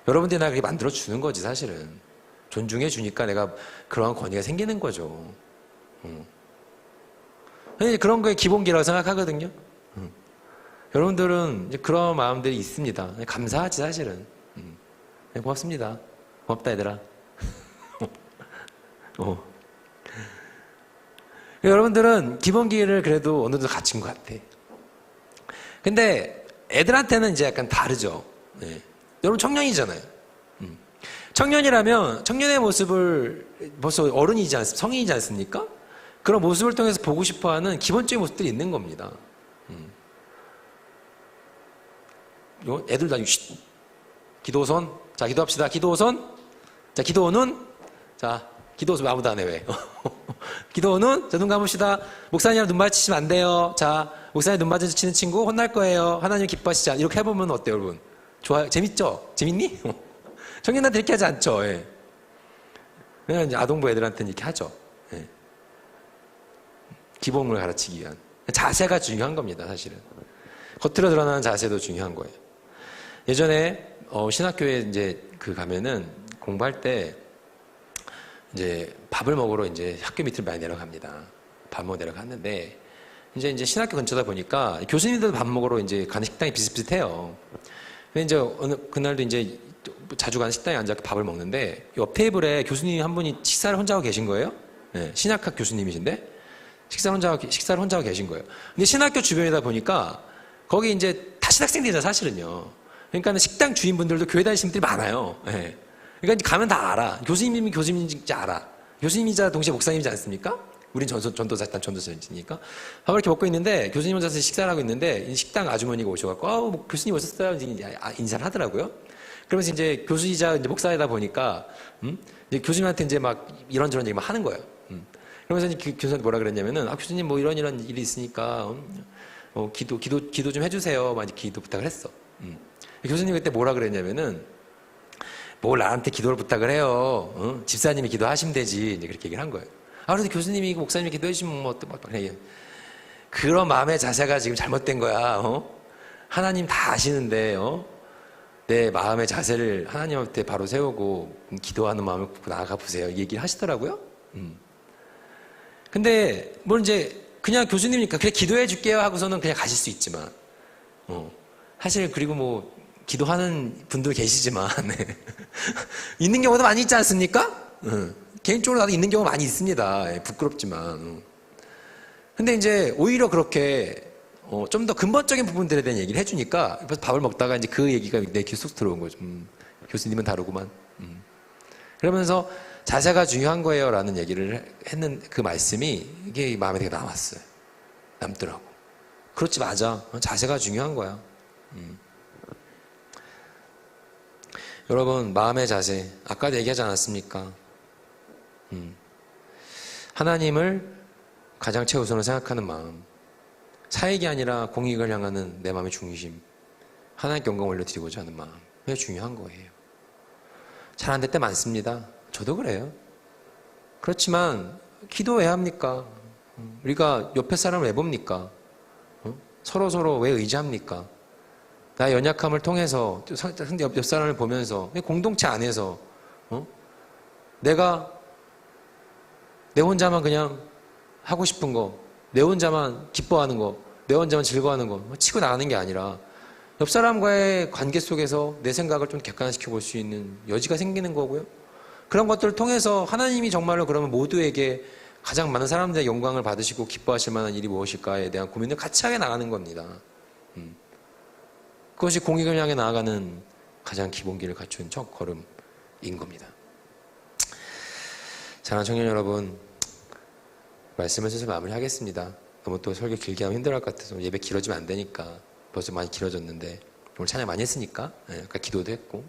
여러분들이 나를 그렇게 만들어 주는 거지, 사실은. 존중해 주니까 내가 그러한 권위가 생기는 거죠. 그런 거에 기본기라고 생각하거든요. 여러분들은 이제 그런 마음들이 있습니다. 감사하지, 사실은. 고맙습니다. 고맙다, 얘들아. 여러분들은 기본기를 그래도 어느 정도 갖춘 것 같아. 근데 애들한테는 이제 약간 다르죠. 여러분 청년이잖아요. 청년이라면 청년의 모습을 벌써 어른이지 않습니까? 성인이지 않습니까? 그런 모습을 통해서 보고 싶어하는 기본적인 모습들이 있는 겁니다. 애들 다 기도손. 자, 기도합시다. 기도손. 자, 기도는. 자, 기도손 아무도 안 해, 왜? 기도는. 자, 눈 감읍시다. 목사님이랑 눈 마주치시면 안 돼요. 자, 목사님 눈 마주치는 친구 혼날 거예요. 하나님 기뻐하시지 않. 이렇게 해보면 어때요, 여러분? 좋아요? 재밌죠? 재밌니? 청년한테 이렇게 하지 않죠? 예. 그냥 이제 아동부 애들한테는 이렇게 하죠. 예. 기본을 가르치기 위한. 자세가 중요한 겁니다, 사실은. 겉으로 드러나는 자세도 중요한 거예요. 예전에, 신학교에 이제 가면은 공부할 때 이제 밥을 먹으러 이제 학교 밑으로 많이 내려갑니다. 밥 먹으러 내려갔는데, 이제 신학교 근처다 보니까 교수님들도 밥 먹으러 이제 가는 식당이 비슷비슷해요. 근데 이제 그날도 이제 자주 가는 식당에 앉아서 밥을 먹는데 옆 테이블에 교수님이 한 분이 식사를 혼자 하고 계신 거예요. 네, 신학학 교수님이신데 식사를 혼자 하고 계신 거예요. 근데 신학교 주변이다 보니까 거기 이제 다 신학생들이잖아, 사실은요. 그러니까 식당 주인분들도 교회 다니시는 분들이 많아요. 네. 그러니까 가면 다 알아. 교수님이 교수님인지 알아. 교수님이자 동시에 목사님이지 않습니까? 우린 전도사니까. 밥을 이렇게 먹고 있는데 교수님 혼자서 식사를 하고 있는데 식당 아주머니가 오셔갖고 뭐 교수님 오셨어요? 인사를 하더라고요. 그러면서 이제 교수이자 이제 목사이다 보니까 이제 교수님한테 이제 막 이런저런 얘기 막 하는 거예요. 그러면서 이제 교수님한테 뭐라 그랬냐면은 교수님 뭐 이런 일이 있으니까 기도 좀 해주세요. 막 기도 부탁을 했어. 교수님 그때 뭐라 그랬냐면은 뭘 나한테 기도를 부탁을 해요. 집사님이 기도하시면 되지. 이제 그렇게 얘기를 한 거예요. 그래도 교수님이 목사님이 기도해 주시면 뭐 그냥 그런 마음의 자세가 지금 잘못된 거야. 하나님 다 아시는데 내 마음의 자세를 하나님한테 바로 세우고 기도하는 마음을 갖고 나아가 보세요. 이 얘기를 하시더라고요. 근데 뭐 이제 그냥 교수님이니까 그래 기도해 줄게요 하고서는 그냥 가실 수 있지만 사실 그리고 뭐 기도하는 분들 계시지만 있는 경우도 많이 있지 않습니까? 개인적으로 나도 있는 경우 많이 있습니다. 부끄럽지만. 근데 이제 오히려 그렇게 좀 더 근본적인 부분들에 대한 얘기를 해주니까 밥을 먹다가 이제 그 얘기가 내 귀 쏙 들어온 거죠. 교수님은 다르구만. 그러면서 자세가 중요한 거예요 라는 얘기를 했는 그 말씀이 이게 마음에 되게 남았어요. 남더라고. 그렇지, 맞아. 자세가 중요한 거야. 여러분, 마음의 자세. 아까도 얘기하지 않았습니까? 하나님을 가장 최우선으로 생각하는 마음. 사익이 아니라 공익을 향하는 내 마음의 중심. 하나님께 영광 올려드리고자 하는 마음. 그게 중요한 거예요. 잘 안 될 때 많습니다. 저도 그래요. 그렇지만 기도 왜 합니까? 우리가 옆에 사람을 왜 봅니까? 서로 왜 의지합니까? 나의 연약함을 통해서 상대 옆 사람을 보면서 공동체 안에서 내가 내 혼자만 그냥 하고 싶은 거, 내 혼자만 기뻐하는 거, 내 혼자만 즐거워하는 거 치고 나가는 게 아니라 옆 사람과의 관계 속에서 내 생각을 좀 객관화시켜 볼 수 있는 여지가 생기는 거고요. 그런 것들을 통해서 하나님이 정말로 그러면 모두에게 가장 많은 사람들의 영광을 받으시고 기뻐하실 만한 일이 무엇일까에 대한 고민을 같이 하게 나가는 겁니다. 그것이 공익을 향해 나아가는 가장 기본기를 갖춘 첫 걸음인 겁니다. 사랑하는 청년 여러분, 말씀을 슬슬 마무리하겠습니다. 너무 또 설교 길게 하면 힘들어할 것 같아서 예배 길어지면 안 되니까 벌써 많이 길어졌는데 오늘 찬양 많이 했으니까 아까 기도도 했고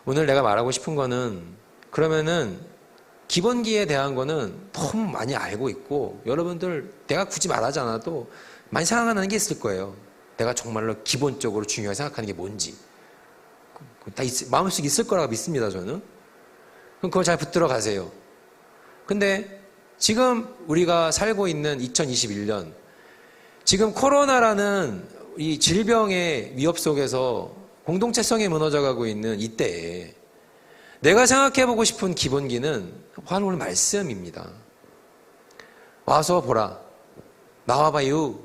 오늘 내가 말하고 싶은 거는 그러면은 기본기에 대한 거는 너무 많이 알고 있고 여러분들 내가 굳이 말하지 않아도 많이 생각하는 게 있을 거예요. 내가 정말로 기본적으로 중요하게 생각하는 게 뭔지 다 마음속에 있을 거라고 믿습니다. 저는. 그럼 그걸 잘 붙들어 가세요. 근데 지금 우리가 살고 있는 2021년 지금 코로나라는 이 질병의 위협 속에서 공동체성이 무너져가고 있는 이때에 내가 생각해보고 싶은 기본기는 바로 오늘 말씀입니다. 와서 보라. 나와봐요.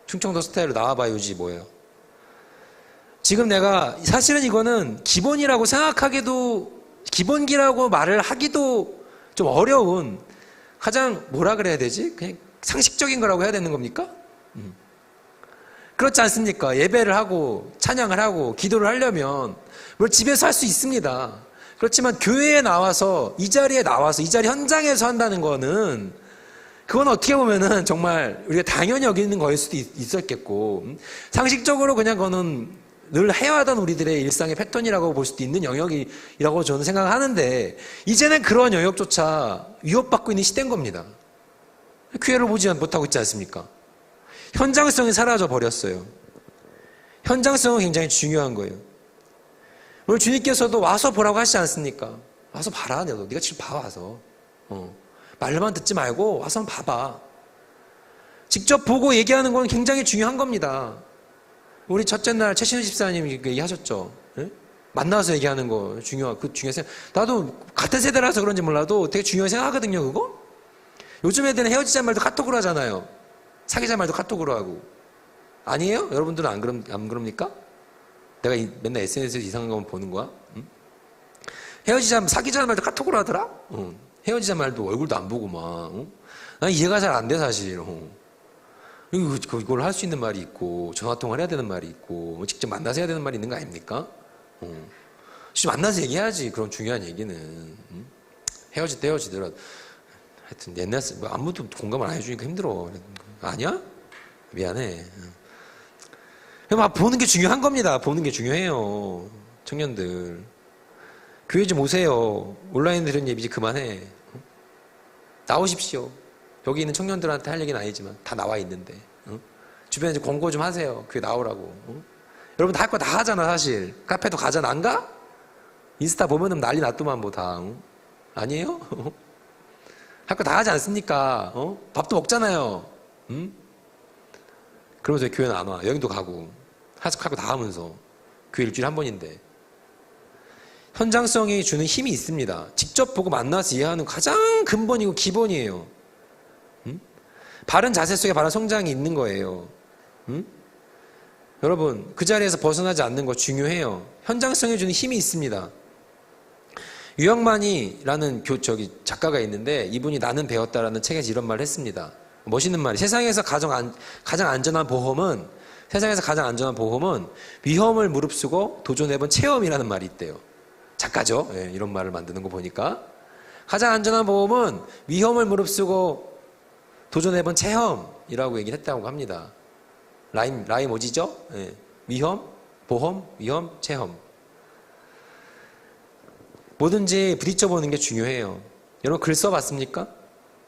충청도 스타일로 나와봐요지 뭐예요. 지금 내가 사실은 이거는 기본이라고 생각하기도 기본기라고 말을 하기도 좀 어려운 가장 뭐라 그래야 되지? 그냥 상식적인 거라고 해야 되는 겁니까? 그렇지 않습니까? 예배를 하고 찬양을 하고 기도를 하려면 뭘 집에서 할 수 있습니다. 그렇지만 교회에 나와서 이 자리에 나와서 이 자리 현장에서 한다는 거는 그건 어떻게 보면은 정말 우리가 당연히 여기는 거일 수도 있었겠고 상식적으로 그냥 그거는 늘 해와던 우리들의 일상의 패턴이라고 볼 수도 있는 영역이라고 저는 생각하는데 이제는 그런 영역조차 위협받고 있는 시대인 겁니다. 교회를 보지 못하고 있지 않습니까? 현장성이 사라져 버렸어요. 현장성은 굉장히 중요한 거예요. 오늘 주님께서도 와서 보라고 하시지 않습니까? 와서 봐라. 네가 지금 봐 와서. 말로만 듣지 말고 와서 한번 봐봐. 직접 보고 얘기하는 건 굉장히 중요한 겁니다. 우리 첫째 날 최신우 집사님이 얘기하셨죠. 네? 만나서 얘기하는 거 중요해서 나도 같은 세대라서 그런지 몰라도 되게 중요하게 생각하거든요. 그거? 요즘 애들은 헤어지자 말도 카톡으로 하잖아요. 사귀자 말도 카톡으로 하고. 아니에요? 여러분들은 안 그럽니까? 내가 맨날 SNS에서 이상한 것만 보는 거야? 응? 사귀자 말도 카톡으로 하더라? 헤어지자 말도 얼굴도 안 보고 막. 난 이해가 잘 안 돼, 사실. 이걸 할 수 있는 말이 있고, 전화통화를 해야 되는 말이 있고, 직접 만나서 해야 되는 말이 있는 거 아닙니까? 직접 만나서 얘기해야지, 그런 중요한 얘기는. 헤어질 때 헤어지더라도. 하여튼, 옛날, 아무도 공감을 안 해주니까 힘들어. 아니야? 미안해. 막 보는 게 중요한 겁니다. 보는 게 중요해요. 청년들. 교회 좀 오세요. 온라인 들은 예비 이제 그만해. 나오십시오. 여기 있는 청년들한테 할 얘기는 아니지만 다 나와 있는데. 주변에 이제 광고 좀 하세요. 교회 나오라고. 여러분 다 할 거 다 하잖아, 사실. 카페도 가잖아. 안 가? 인스타 보면은 난리 났더만 뭐 다. 아니에요? 할 거 다 하지 않습니까? 밥도 먹잖아요. 그러면서 왜 교회는 안 와? 여행도 가고. 하숙하고 다 하면서. 교회 일주일에 한 번인데. 현장성이 주는 힘이 있습니다. 직접 보고 만나서 이해하는 가장 근본이고 기본이에요. 바른 자세 속에 바른 성장이 있는 거예요. 여러분, 그 자리에서 벗어나지 않는 거 중요해요. 현장성이 주는 힘이 있습니다. 유영만이라는 작가가 있는데 이분이 나는 배웠다라는 책에서 이런 말을 했습니다. 멋있는 말이. 세상에서 가장 안전한 보험은 위험을 무릅쓰고 도전해본 체험이라는 말이 있대요. 작가죠. 네, 이런 말을 만드는 거 보니까. 가장 안전한 보험은 위험을 무릅쓰고 도전해본 체험이라고 얘기를 했다고 합니다. 라임 오지죠? 네. 위험, 보험, 위험, 체험. 뭐든지 부딪혀보는 게 중요해요. 여러분 글 써봤습니까?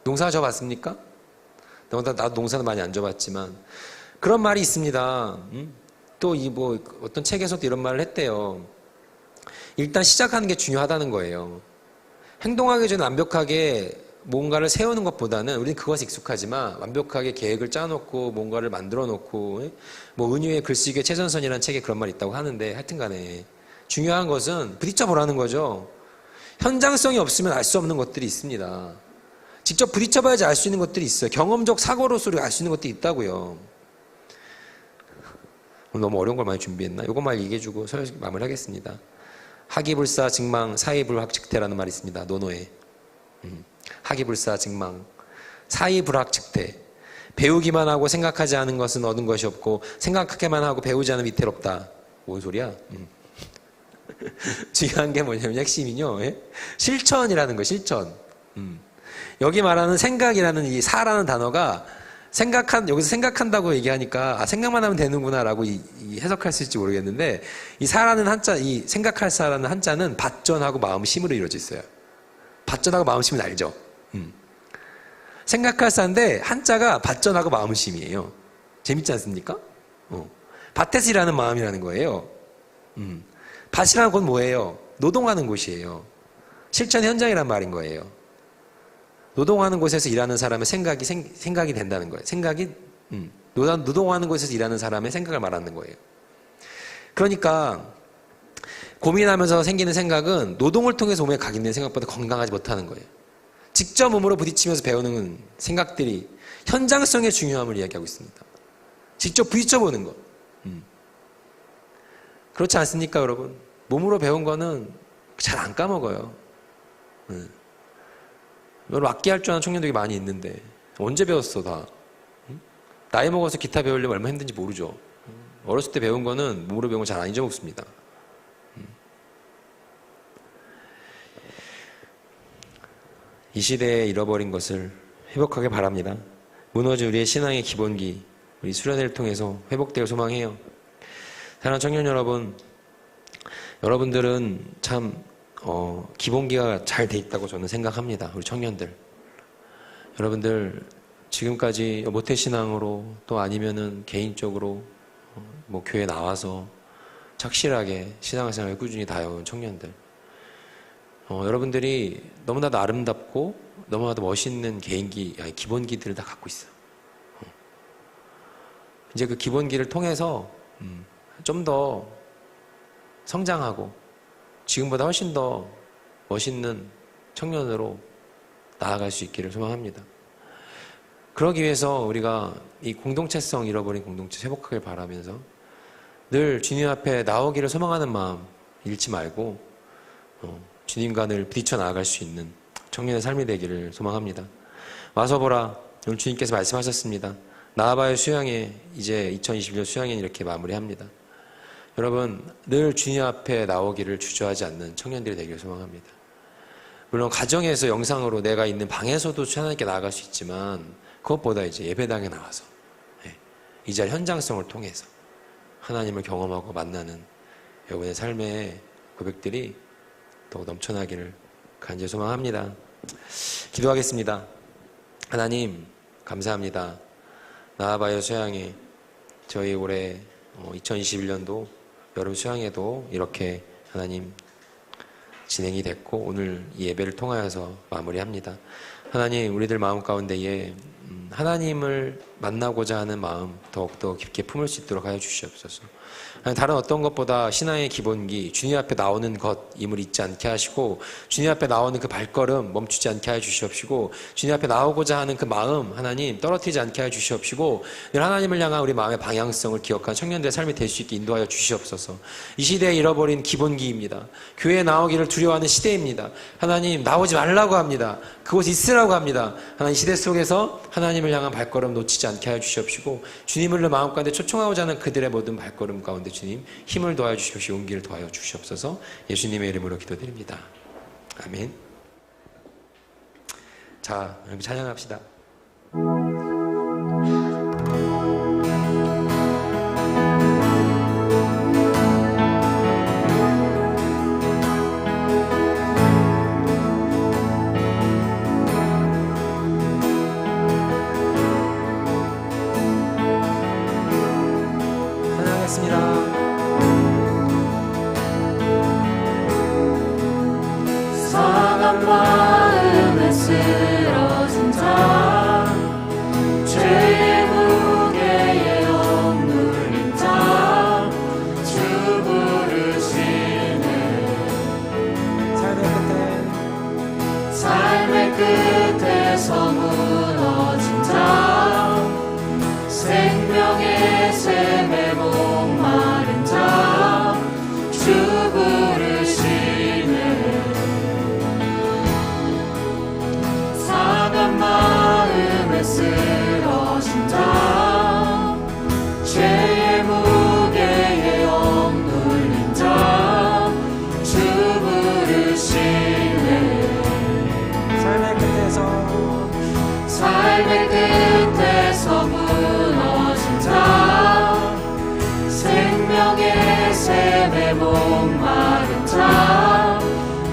농사 져봤습니까? 나도 농사는 많이 안 져봤지만 그런 말이 있습니다. 또 어떤 책에서도 이런 말을 했대요. 일단 시작하는 게 중요하다는 거예요. 행동하기 전에 완벽하게 뭔가를 세우는 것보다는 우리는 그것에 익숙하지만 완벽하게 계획을 짜놓고 뭔가를 만들어 놓고 뭐 은유의 글쓰기의 최전선이라는 책에 그런 말이 있다고 하는데 하여튼 간에 중요한 것은 부딪혀 보라는 거죠. 현장성이 없으면 알 수 없는 것들이 있습니다. 직접 부딪혀 봐야지 알 수 있는 것들이 있어요. 경험적 사고로서 알 수 있는 것들이 있다고요. 오늘 너무 어려운 걸 많이 준비했나? 이것만 얘기해주고 마무리하겠습니다. 하기불사 증망 사이불학측태라는 말이 있습니다. 논어에. 하기불사 증망 사이불학측태. 배우기만 하고 생각하지 않은 것은 얻은 것이 없고 생각하기만 하고 배우지 않으면 위태롭다. 뭔 소리야? 중요한 게 뭐냐면 핵심이요. 실천이라는 거, 실천. 여기 말하는 생각이라는 이 사라는 단어가 여기서 생각한다고 얘기하니까 생각만 하면 되는구나라고 해석할 수 있을지 모르겠는데 이 사라는 한자, 이 생각할 사라는 한자는 밭전하고 마음심으로 이루어져 있어요. 밭전하고 마음심은 알죠? 생각할 사인데 한자가 밭전하고 마음심이에요. 재밌지 않습니까? 밭에서 일하는 마음이라는 거예요. 밭이라는 건 뭐예요? 노동하는 곳이에요. 실천 현장이란 말인 거예요. 노동하는 곳에서 일하는 사람의 생각이 된다는 거예요. 노동하는 곳에서 일하는 사람의 생각을 말하는 거예요. 그러니까 고민하면서 생기는 생각은 노동을 통해서 몸에 각인된 생각보다 건강하지 못하는 거예요. 직접 몸으로 부딪히면서 배우는 생각들이 현장성의 중요함을 이야기하고 있습니다. 직접 부딪혀보는 것. 그렇지 않습니까, 여러분? 몸으로 배운 거는 잘 안 까먹어요. 여러분 악기 할 줄 아는 청년들이 많이 있는데 언제 배웠어 다? 나이 먹어서 기타 배우려면 얼마나 힘든지 모르죠. 어렸을 때 배운 거는 몸으로 배운 거 잘 안 잊어먹습니다. 이 시대에 잃어버린 것을 회복하길 바랍니다. 무너진 우리의 신앙의 기본기, 우리 수련회를 통해서 회복되길 소망해요. 사랑하는 청년 여러분, 여러분들은 참 기본기가 잘 돼 있다고 저는 생각합니다. 우리 청년들. 여러분들 지금까지 모태신앙으로 또 아니면은 개인적으로 뭐 교회 나와서 착실하게 신앙생활을 꾸준히 다해온 청년들. 여러분들이 너무나도 아름답고 너무나도 멋있는 개인기, 아니 기본기들을 다 갖고 있어요. 이제 그 기본기를 통해서 좀 더 성장하고 지금보다 훨씬 더 멋있는 청년으로 나아갈 수 있기를 소망합니다. 그러기 위해서 우리가 이 공동체성 잃어버린 공동체 회복하길 바라면서 늘 주님 앞에 나오기를 소망하는 마음 잃지 말고 주님과 늘 부딪혀 나아갈 수 있는 청년의 삶이 되기를 소망합니다. 와서 보라, 오늘 주님께서 말씀하셨습니다. 나와봐요 수양회, 이제 2021년 수양회는 이렇게 마무리합니다. 여러분 늘 주님 앞에 나오기를 주저하지 않는 청년들이 되기를 소망합니다. 물론 가정에서 영상으로 내가 있는 방에서도 하나님께 나아갈 수 있지만 그것보다 이제 예배당에 나와서 이 자리 현장성을 통해서 하나님을 경험하고 만나는 여러분의 삶의 고백들이 더욱 넘쳐나기를 간절히 소망합니다. 기도하겠습니다. 하나님 감사합니다. 나와봐요 수양회, 저희 올해 2021년도 여름 수양회도 이렇게 하나님 진행이 됐고 오늘 이 예배를 통하여서 마무리합니다. 하나님 우리들 마음 가운데에 하나님을 만나고자 하는 마음 더욱더 깊게 품을 수 있도록 하여 주시옵소서. 다른 어떤 것보다 신앙의 기본기, 주님 앞에 나오는 것임을 잊지 않게 하시고 주님 앞에 나오는 그 발걸음 멈추지 않게 하여 주시옵시고 주님 앞에 나오고자 하는 그 마음 하나님 떨어뜨리지 않게 하여 주시옵시고 늘 하나님을 향한 우리 마음의 방향성을 기억한 청년들의 삶이 될 수 있게 인도하여 주시옵소서. 이 시대에 잃어버린 기본기입니다. 교회에 나오기를 두려워하는 시대입니다. 하나님 나오지 말라고 합니다. 그곳에 있으라고 합니다. 하나님 시대 속에서 하나님을 향한 발걸음 놓치지 않게 하여 주시옵시고 주님을 내 마음 가운데 초청하고자 하는 그들의 모든 발걸음 가운데 주님 힘을 더하여 주시옵시고 용기를 더하여 주시옵소서. 예수님의 이름으로 기도드립니다. 아멘. 자, 여러분 찬양합시다. 상한 마음에 쓰러진 자, 죄의 무게에 억눌린 자, 주 부르시네. 삶의 끝에서 무너진 자, 생명의 샘에 목마른 자, 주 부르시네. 상한 마음에 쓰러진 자, 죄의 무게에 억눌린 자, 주 부르시네. 삶의 끝에서 무너진 자, 생명의 샘에 목마른 자,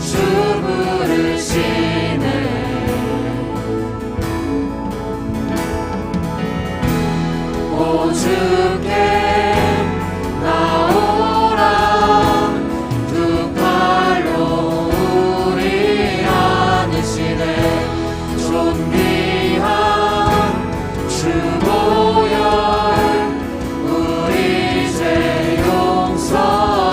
주 부르시네. 오 주께 나오라, 두 팔로 우리 안으시네. 존귀한 주 보혈 우리 죄 용서하셨네.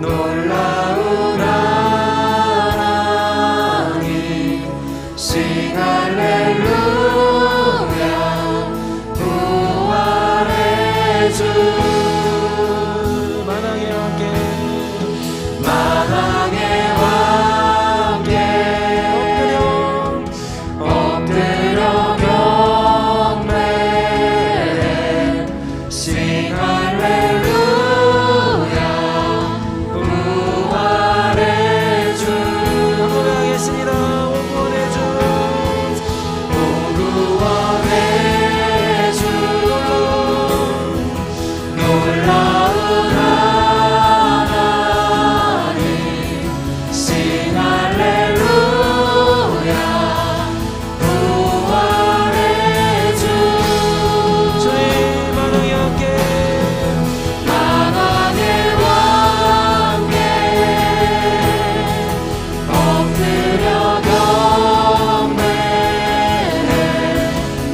놀라운 하나님 싱 할렐루야 부활의 주 만왕의 왕께 만왕의 왕께 엎드려 경배해 싱 할렐루야 부활의 주 노래하겠습니다. 오구원의 주 오구원의 주 놀라운 하나님 싱 할렐루야 부활의 주 저희 만왕의 왕께 만왕의 왕께 엎드려 경배해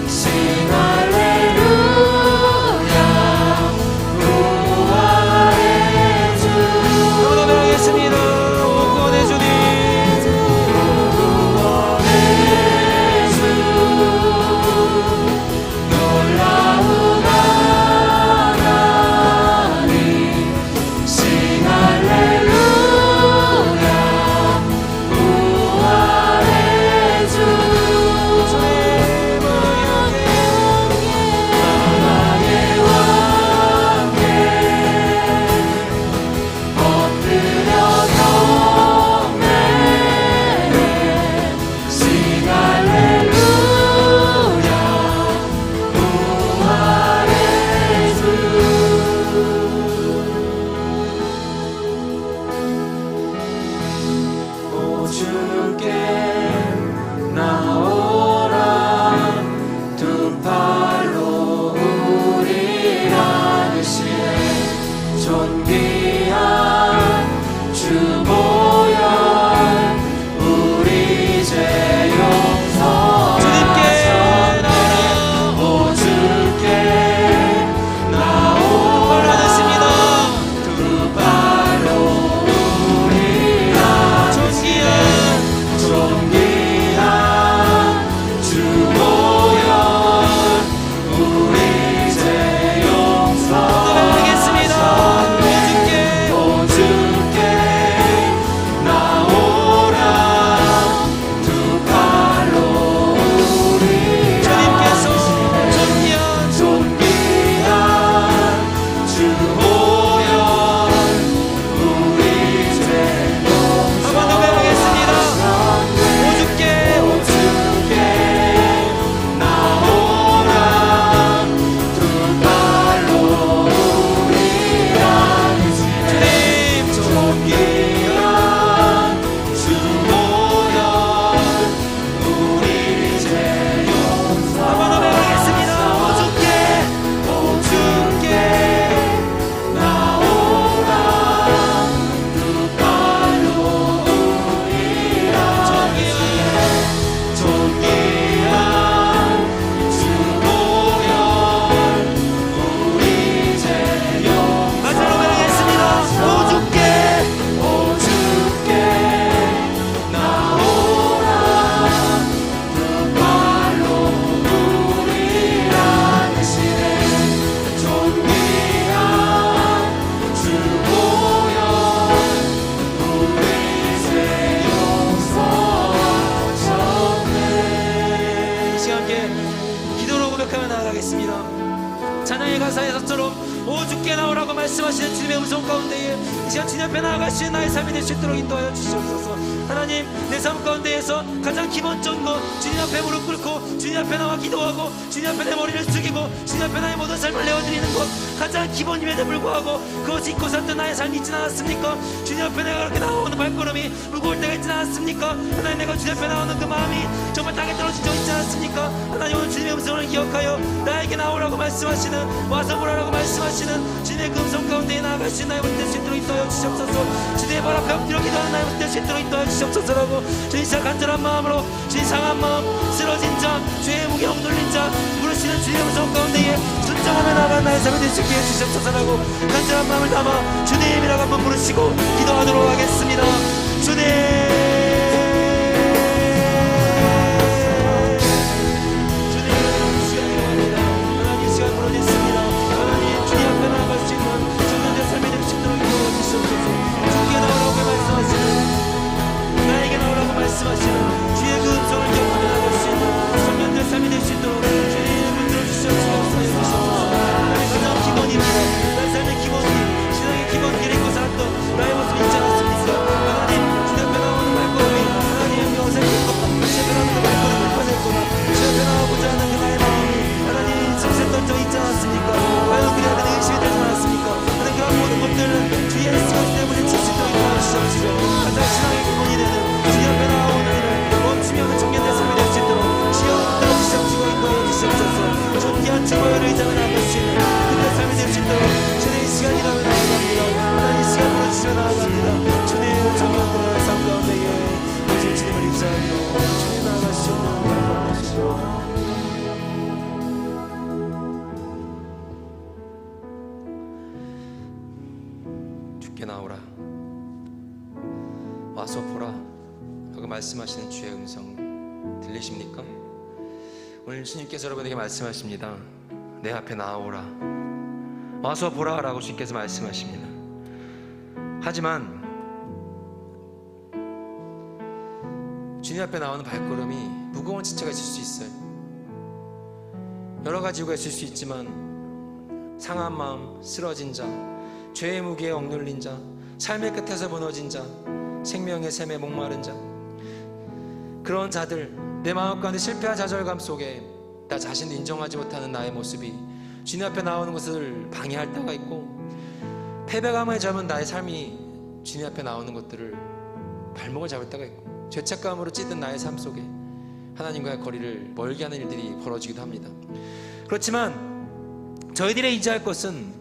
싱 할렐루야 부활의 주 노래하겠습니다. 오구원의 주님 구원의 주 놀라운 하나님 싱 할렐루야 부활의 주 저희 만왕의 만왕의 왕께 엎드려 경배해 싱 할렐루야 부활의 주 오 주께 나오라 두 팔로 우리 안으시네 존귀한 주 보혈 우리 죄 주님께 용서하셨네 나오라. 오 주께 나오라 하나님입니다. 두 발로 우리 안으시네 존귀한 주 보혈 우리 죄 노래하겠습니다. 용서하셨네 오 주께 나오라 두 발로 우리 주님께서 안으시네 존귀한 존귀한 주 보혈 우리 죄 한번 더 배우겠습니다. 용서하셨네 오죽게 오 주께 나오라 두 발로 우리 안으시네 주님 존귀한 주 보혈 우리 죄 한번 더 배우겠습니다. 오죽게 오죽게 나오라 두 발로 우리 안으시네 존귀한 주 보혈 우리 죄 마지막으로 배우겠습니다. 오죽게 오죽게 나오라 두 발로 우리 안으시네 존귀한 주 보혈 우리 죄 용서하셨네 이 시간 함께 기도로 고백하며 나아가겠습니다. 찬양의 가사에서처럼 오죽게 나오라고 말씀하시는 주님의 음성 가운데에 이 시간 주님 앞에 나아갈 수 있는 나의 삶이 될 수 있도록 인도하여 주시옵소서. 하나님, 내 삶 가운데에서 가장 기본적인 것 주님 앞에 무릎 꿇고 주님 앞에 나와 기도하고 주님 앞에 내 머리를 숙이고 주님 앞에 나의 모든 삶을 내어드리는 것 가장 기본임에도 불구하고 그것이 잊고 살던 나의 삶이 있지 않았습니까? 주님 앞에 내가 그렇게 나오는 발걸음이 무거울 때가 있지 않았습니까? 하나님, 내가 주님 앞에 나오는 그 마음이 정말 땅에 떨어진 적 있지 않았습니까? 하나님, 오늘 주님의 음성을 기억하여 나에게 나오라고 말씀하시는 와서 보라라고 말씀하시는 주님의 그 음성 가운데에 나아갈 수 있는 나의 모습 될 수 있도록 인도하여 주시옵소서. 주님의 발 앞에 엎드려 기도하는 나의 모습 될 수 있도록 인도하여 주시옵소서라고 주님 자 간절한 마음으로 주님 상한 마음 쓰러진 자 죄의 무게 억눌린 자 부르시는 주님의 음성 가운데에 순종하며 나아가는 나의 삶이 될 수 있게 해주시옵소서라고 간절한 마음을 담아 주님이라고 한번 부르시고 기도하도록 하겠습니다. 주님 말씀하시는 주의 그 음성을 경험해 나갈 수 있는 청년들 삶이 될 수 있도록 주의 이름을 들어주시옵소서. 나의 가장 기본입니다. 나의 삶의 기본이 신앙의 기본기를 입고 살았던 나의 모습이 있지 않았습니까? 하나님 주님 앞에 나오는 발걸음이 하나님의 어색했고 주 앞에 나오는 그 발걸음이 불편했구나. 주 앞에 나오고자 하는 그 나의 마음이 하나님 정색던 적 있지 않았습니까? 과연 그리 하는 의심이 되지 않았습니까? 하나님 그런 모든 것들은 주의 예수가 때문에 칠 수 있도록 도와주시옵시고 가장 신앙의 기본이 되는 주님 앞에 나오는 일을 멈추며 그 청년의 삶이 될 수 있도록 주여 들어주시옵시고 인도하여 주시옵소서. 존귀한 주보혈을 의장을 나갈 수 있는 그들의 삶이 될 수 있도록 주님 이 시간이라면 나아갑니다. 하나님 이 시간 보내주시며 나아갑니다. 주님 청년들의 삶 가운데에 오직 주님을 입사하며 주님 나아가시옵소서. 주께 나오라 와서 보라 하고 말씀하시는 주의 음성 들리십니까? 오늘 주님께서 여러분에게 말씀하십니다. 내 앞에 나오라 와서 보라 라고 주님께서 말씀하십니다. 하지만 주님 앞에 나오는 발걸음이 무거운 지체가 있을 수 있어요. 여러 가지 이유가 있을 수 있지만 상한 마음, 쓰러진 자, 죄의 무게에 억눌린 자, 삶의 끝에서 무너진 자, 생명의 샘에 목마른 자, 그런 자들, 내 마음 가운데 실패한 좌절감 속에 나 자신을 인정하지 못하는 나의 모습이 주님 앞에 나오는 것을 방해할 때가 있고, 패배감에 잡은 나의 삶이 주님 앞에 나오는 것들을 발목을 잡을 때가 있고, 죄책감으로 찌든 나의 삶 속에 하나님과의 거리를 멀게 하는 일들이 벌어지기도 합니다. 그렇지만 저희들의 의지할 것은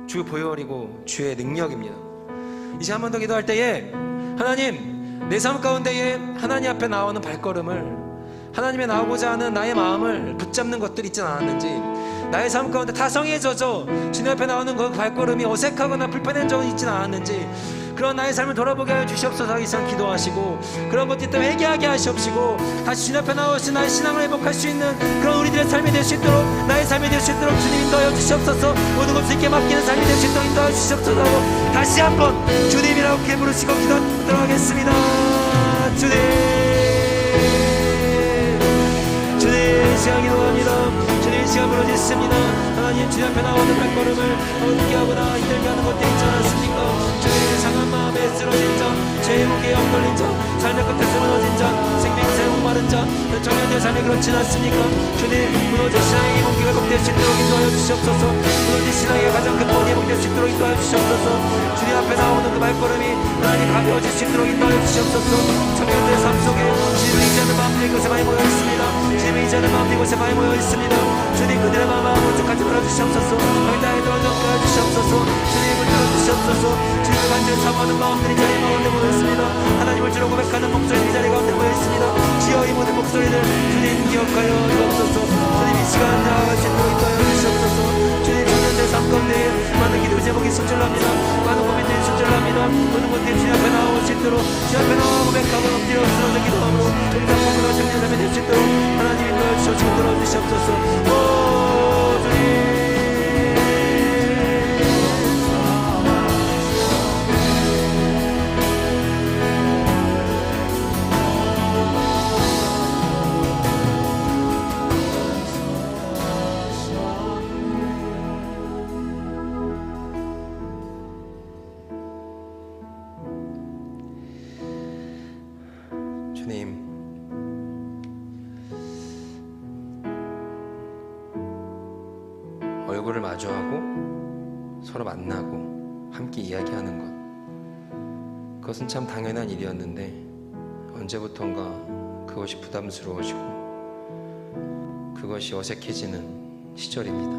주의 보혈이고 주의 능력입니다. 이제 한 번 더 기도할 때에 하나님, 내 삶 가운데에 하나님 앞에 나오는 발걸음을, 하나님의 나오고자 하는 나의 마음을 붙잡는 것들이 있지 않았는지, 나의 삶 가운데 타성에 젖어 주님 앞에 나오는 그 발걸음이 어색하거나 불편한 적은 있지 않았는지, 그런 나의 삶을 돌아보게 하여 주시옵소서 하기 위해서 기도하시고, 그런 것들 때문에 회개하게 하시옵시고, 다시 주님 앞에 나오신 나의 신앙을 회복할 수 있는 그런 우리들의 삶이 될 수 있도록, 나의 삶이 될 수 있도록 주님 인도하여 주시옵소서. 모든 것을 주님께 맡기는 삶이 될 수 있도록 인도하여 주시옵소서 하고 다시 한번 주님이라고 이렇게 부르시고 기도하도록 하겠습니다. 주님, 주님 이 시간 기도합니다. 주님 이 시간 부르짖습니다. 하나님, 주님 앞에 나오는 발걸음을 어둡게 하거나 힘들게 하는 것들이 있지 않았습니까? 주님, 상한 마음에 쓰러진 자, 죄의 무게에 엉걸린 자, 삶의 끝에서 무너진 자, 생명새 목마른 자, 청년의 삶이 그렇지 않습니까? 주님, 무너진 신앙의 무게가 회복될 수 있도록 인도하여 주시옵소서. 무너진 신앙의 가장 근본이 회복될 수 있도록 인도하여 주시옵소서. 주님 앞에 나오는 그 발걸음이 하나님 가벼워질 수 있도록 인도하여 주시옵소서. 청년들의 삶 속에 주님을 의지하는 마음들이 이곳에 많이 모여 있습니다. 주님을 의지하는 마음들이 이곳에 많이 모여 있습니다. 주님, 그들의 마음을 오죽하지 말아주시옵소서. 나의 들어주게 하주시옵소서. 주님을 들어주시옵소서. 주님을 간절히 사모하는 마음들이 자리 가운데 모여 있습니다. 하나님을 주로 고백하는 목소리들이 자리 가운데 모여 있습니다. 주여, 이 모든 목소리들 주님 기억하여 주옵소서. 주님 이 시간 나아갈 수 있도록 인도하여 주시옵소서. 주님, 청년들 삶 가운데 많은 기도 제목이 손절납니다. 많은 고민들이 손절납니다. 모든 것들이 주님 앞에 나올 수 있도록, 주님 앞에 나와 고백하고 엎드려 쓰러져 기도함으로 우리가 몸으로 청년 삶이 될 수 있도록 하나님 인도하여 주시옵소서. 들어주시옵소서. 오 주님, 주님, 얼굴을 마주하고 서로 만나고 함께 이야기하는 것, 그것은 참 당연한 일이었는데 언제부턴가 그것이 부담스러워지고 그것이 어색해지는 시절입니다.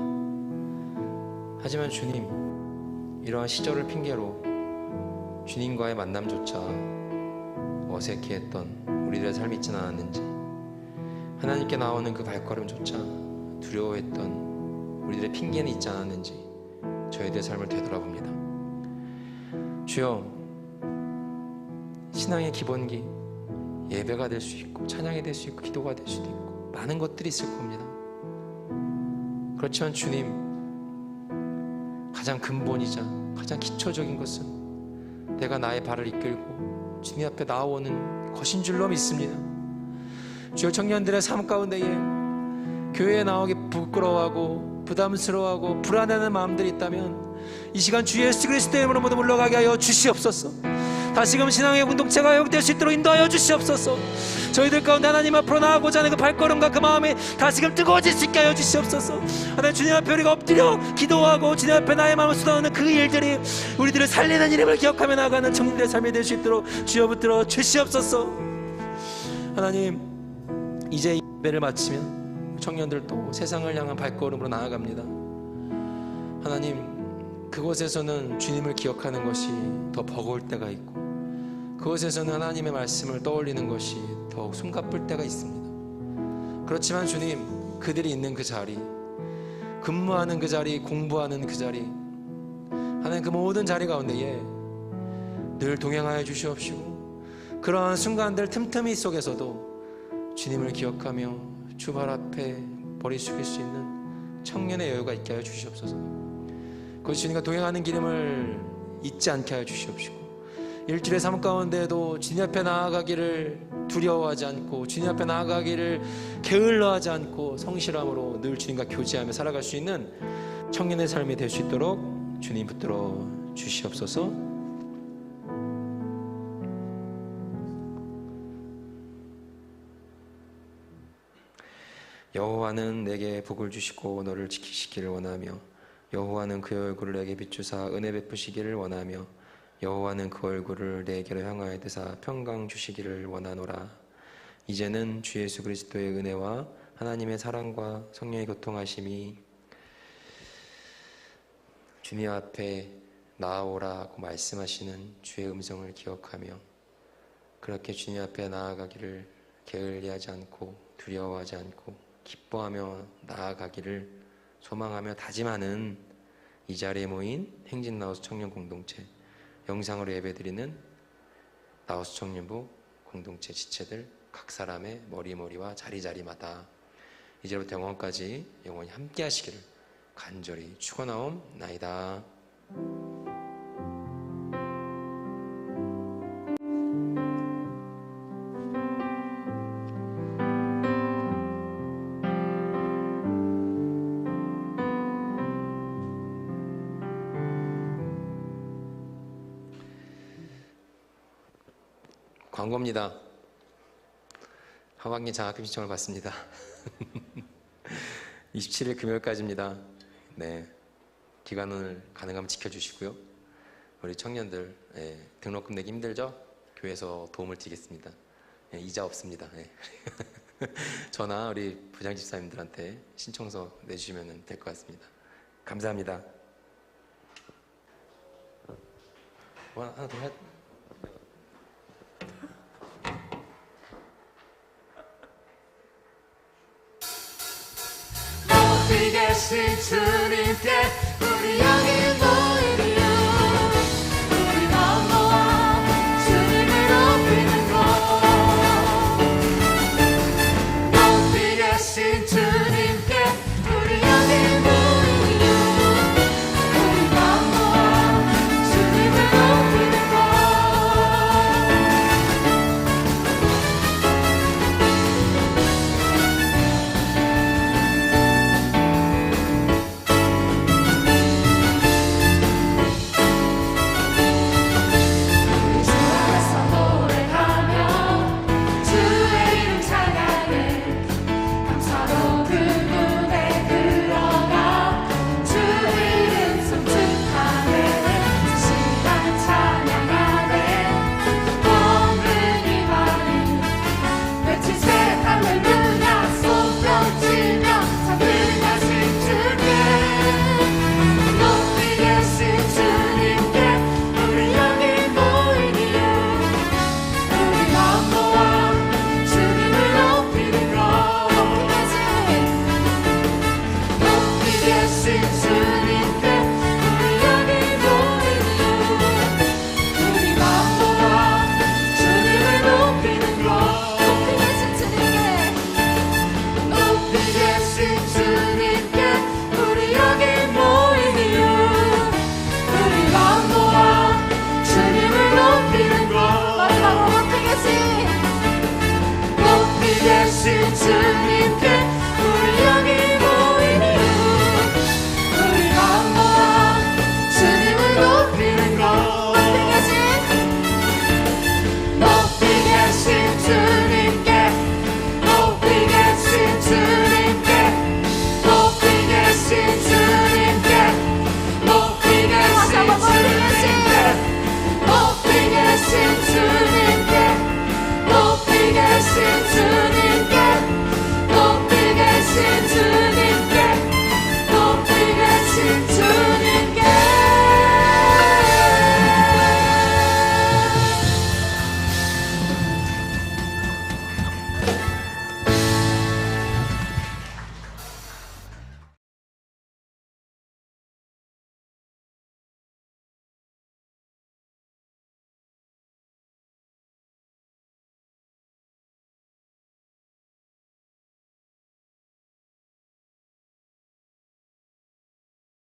하지만 주님, 이러한 시절을 핑계로 주님과의 만남조차 어색해했던 우리들의 삶이 있지는 않았는지, 하나님께 나오는 그 발걸음조차 두려워했던 우리들의 핑계는 있지 않았는지 저희들의 삶을 되돌아봅니다. 주여, 신앙의 기본기, 예배가 될 수 있고 찬양이 될 수 있고 기도가 될 수도 있고 많은 것들이 있을 겁니다. 그렇지만 주님, 가장 근본이자 가장 기초적인 것은 내가 나의 발을 이끌고 주님 앞에 나아오는 것인 줄로 믿습니다. 주여, 청년들의 삶 가운데에 교회에 나오기 부끄러워하고 부담스러워하고 불안해하는 마음들이 있다면 이 시간 주 예수 그리스도의 이름으로 모두 물러가게 하여 주시옵소서. 다시금 신앙의 공동체가 회복될 수 있도록 인도하여 주시옵소서. 저희들 가운데 하나님 앞으로 나아가고자 하는 그 발걸음과 그 마음이 다시금 뜨거워질 수 있게 하여 주시옵소서. 하나님, 주님 앞에 우리가 엎드려 기도하고 주님 앞에 나의 마음을 쏟아놓는 그 일들이 우리들을 살리는 이름을 기억하며 나아가는 청년들의 삶이 될 수 있도록 주여 붙들어 주시옵소서. 하나님, 이제 예배를 마치면 청년들도 세상을 향한 발걸음으로 나아갑니다. 하나님, 그곳에서는 주님을 기억하는 것이 더 버거울 때가 있고 그곳에서는 하나님의 말씀을 떠올리는 것이 더욱 숨가쁠 때가 있습니다. 그렇지만 주님, 그들이 있는 그 자리, 근무하는 그 자리, 공부하는 그 자리, 하나님 그 모든 자리 가운데에 늘 동행하여 주시옵시고 그러한 순간들 틈틈이 속에서도 주님을 기억하며 주 발 앞에 머리 숙일 수 있는 청년의 여유가 있게 하여 주시옵소서. 그 주님과 동행하는 기름을 잊지 않게 하여 주시옵시고 일주일의 삶 가운데에도 주님 앞에 나아가기를 두려워하지 않고 주님 앞에 나아가기를 게을러하지 않고 성실함으로 늘 주님과 교제하며 살아갈 수 있는 청년의 삶이 될 수 있도록 주님 붙들어 주시옵소서. 여호와는 내게 복을 주시고 너를 지키시기를 원하며 여호와는 그의 얼굴을 내게 비추사 은혜 베푸시기를 원하며 여호와는 그 얼굴을 내게로 향하여 드사 평강 주시기를 원하노라. 이제는 주 예수 그리스도의 은혜와 하나님의 사랑과 성령의 교통하심이 주님 앞에 나아오라고 말씀하시는 주의 음성을 기억하며 그렇게 주님 앞에 나아가기를 게을리하지 않고 두려워하지 않고 기뻐하며 나아가기를 소망하며 다짐하는 이 자리에 모인 행진 나우스 청년 공동체, 영상으로 예배드리는 나우스 청년부 공동체 지체들 각 사람의 머리머리와 자리자리마다 이제부터 영원까지 영원히 함께 하시기를 간절히 축원하옵나이다. 광고입니다. 하반기 장학금 신청을 받습니다. 27일 금요일까지입니다. 네, 기간을 가능하면 지켜주시고요. 우리 청년들 등록금 내기 힘들죠? 교회에서 도움을 드리겠습니다. 이자 없습니다. 전화 우리 부장집사님들한테 신청서 내주시면 될 것 같습니다. 감사합니다. 하나 더 해야 높이 계신 주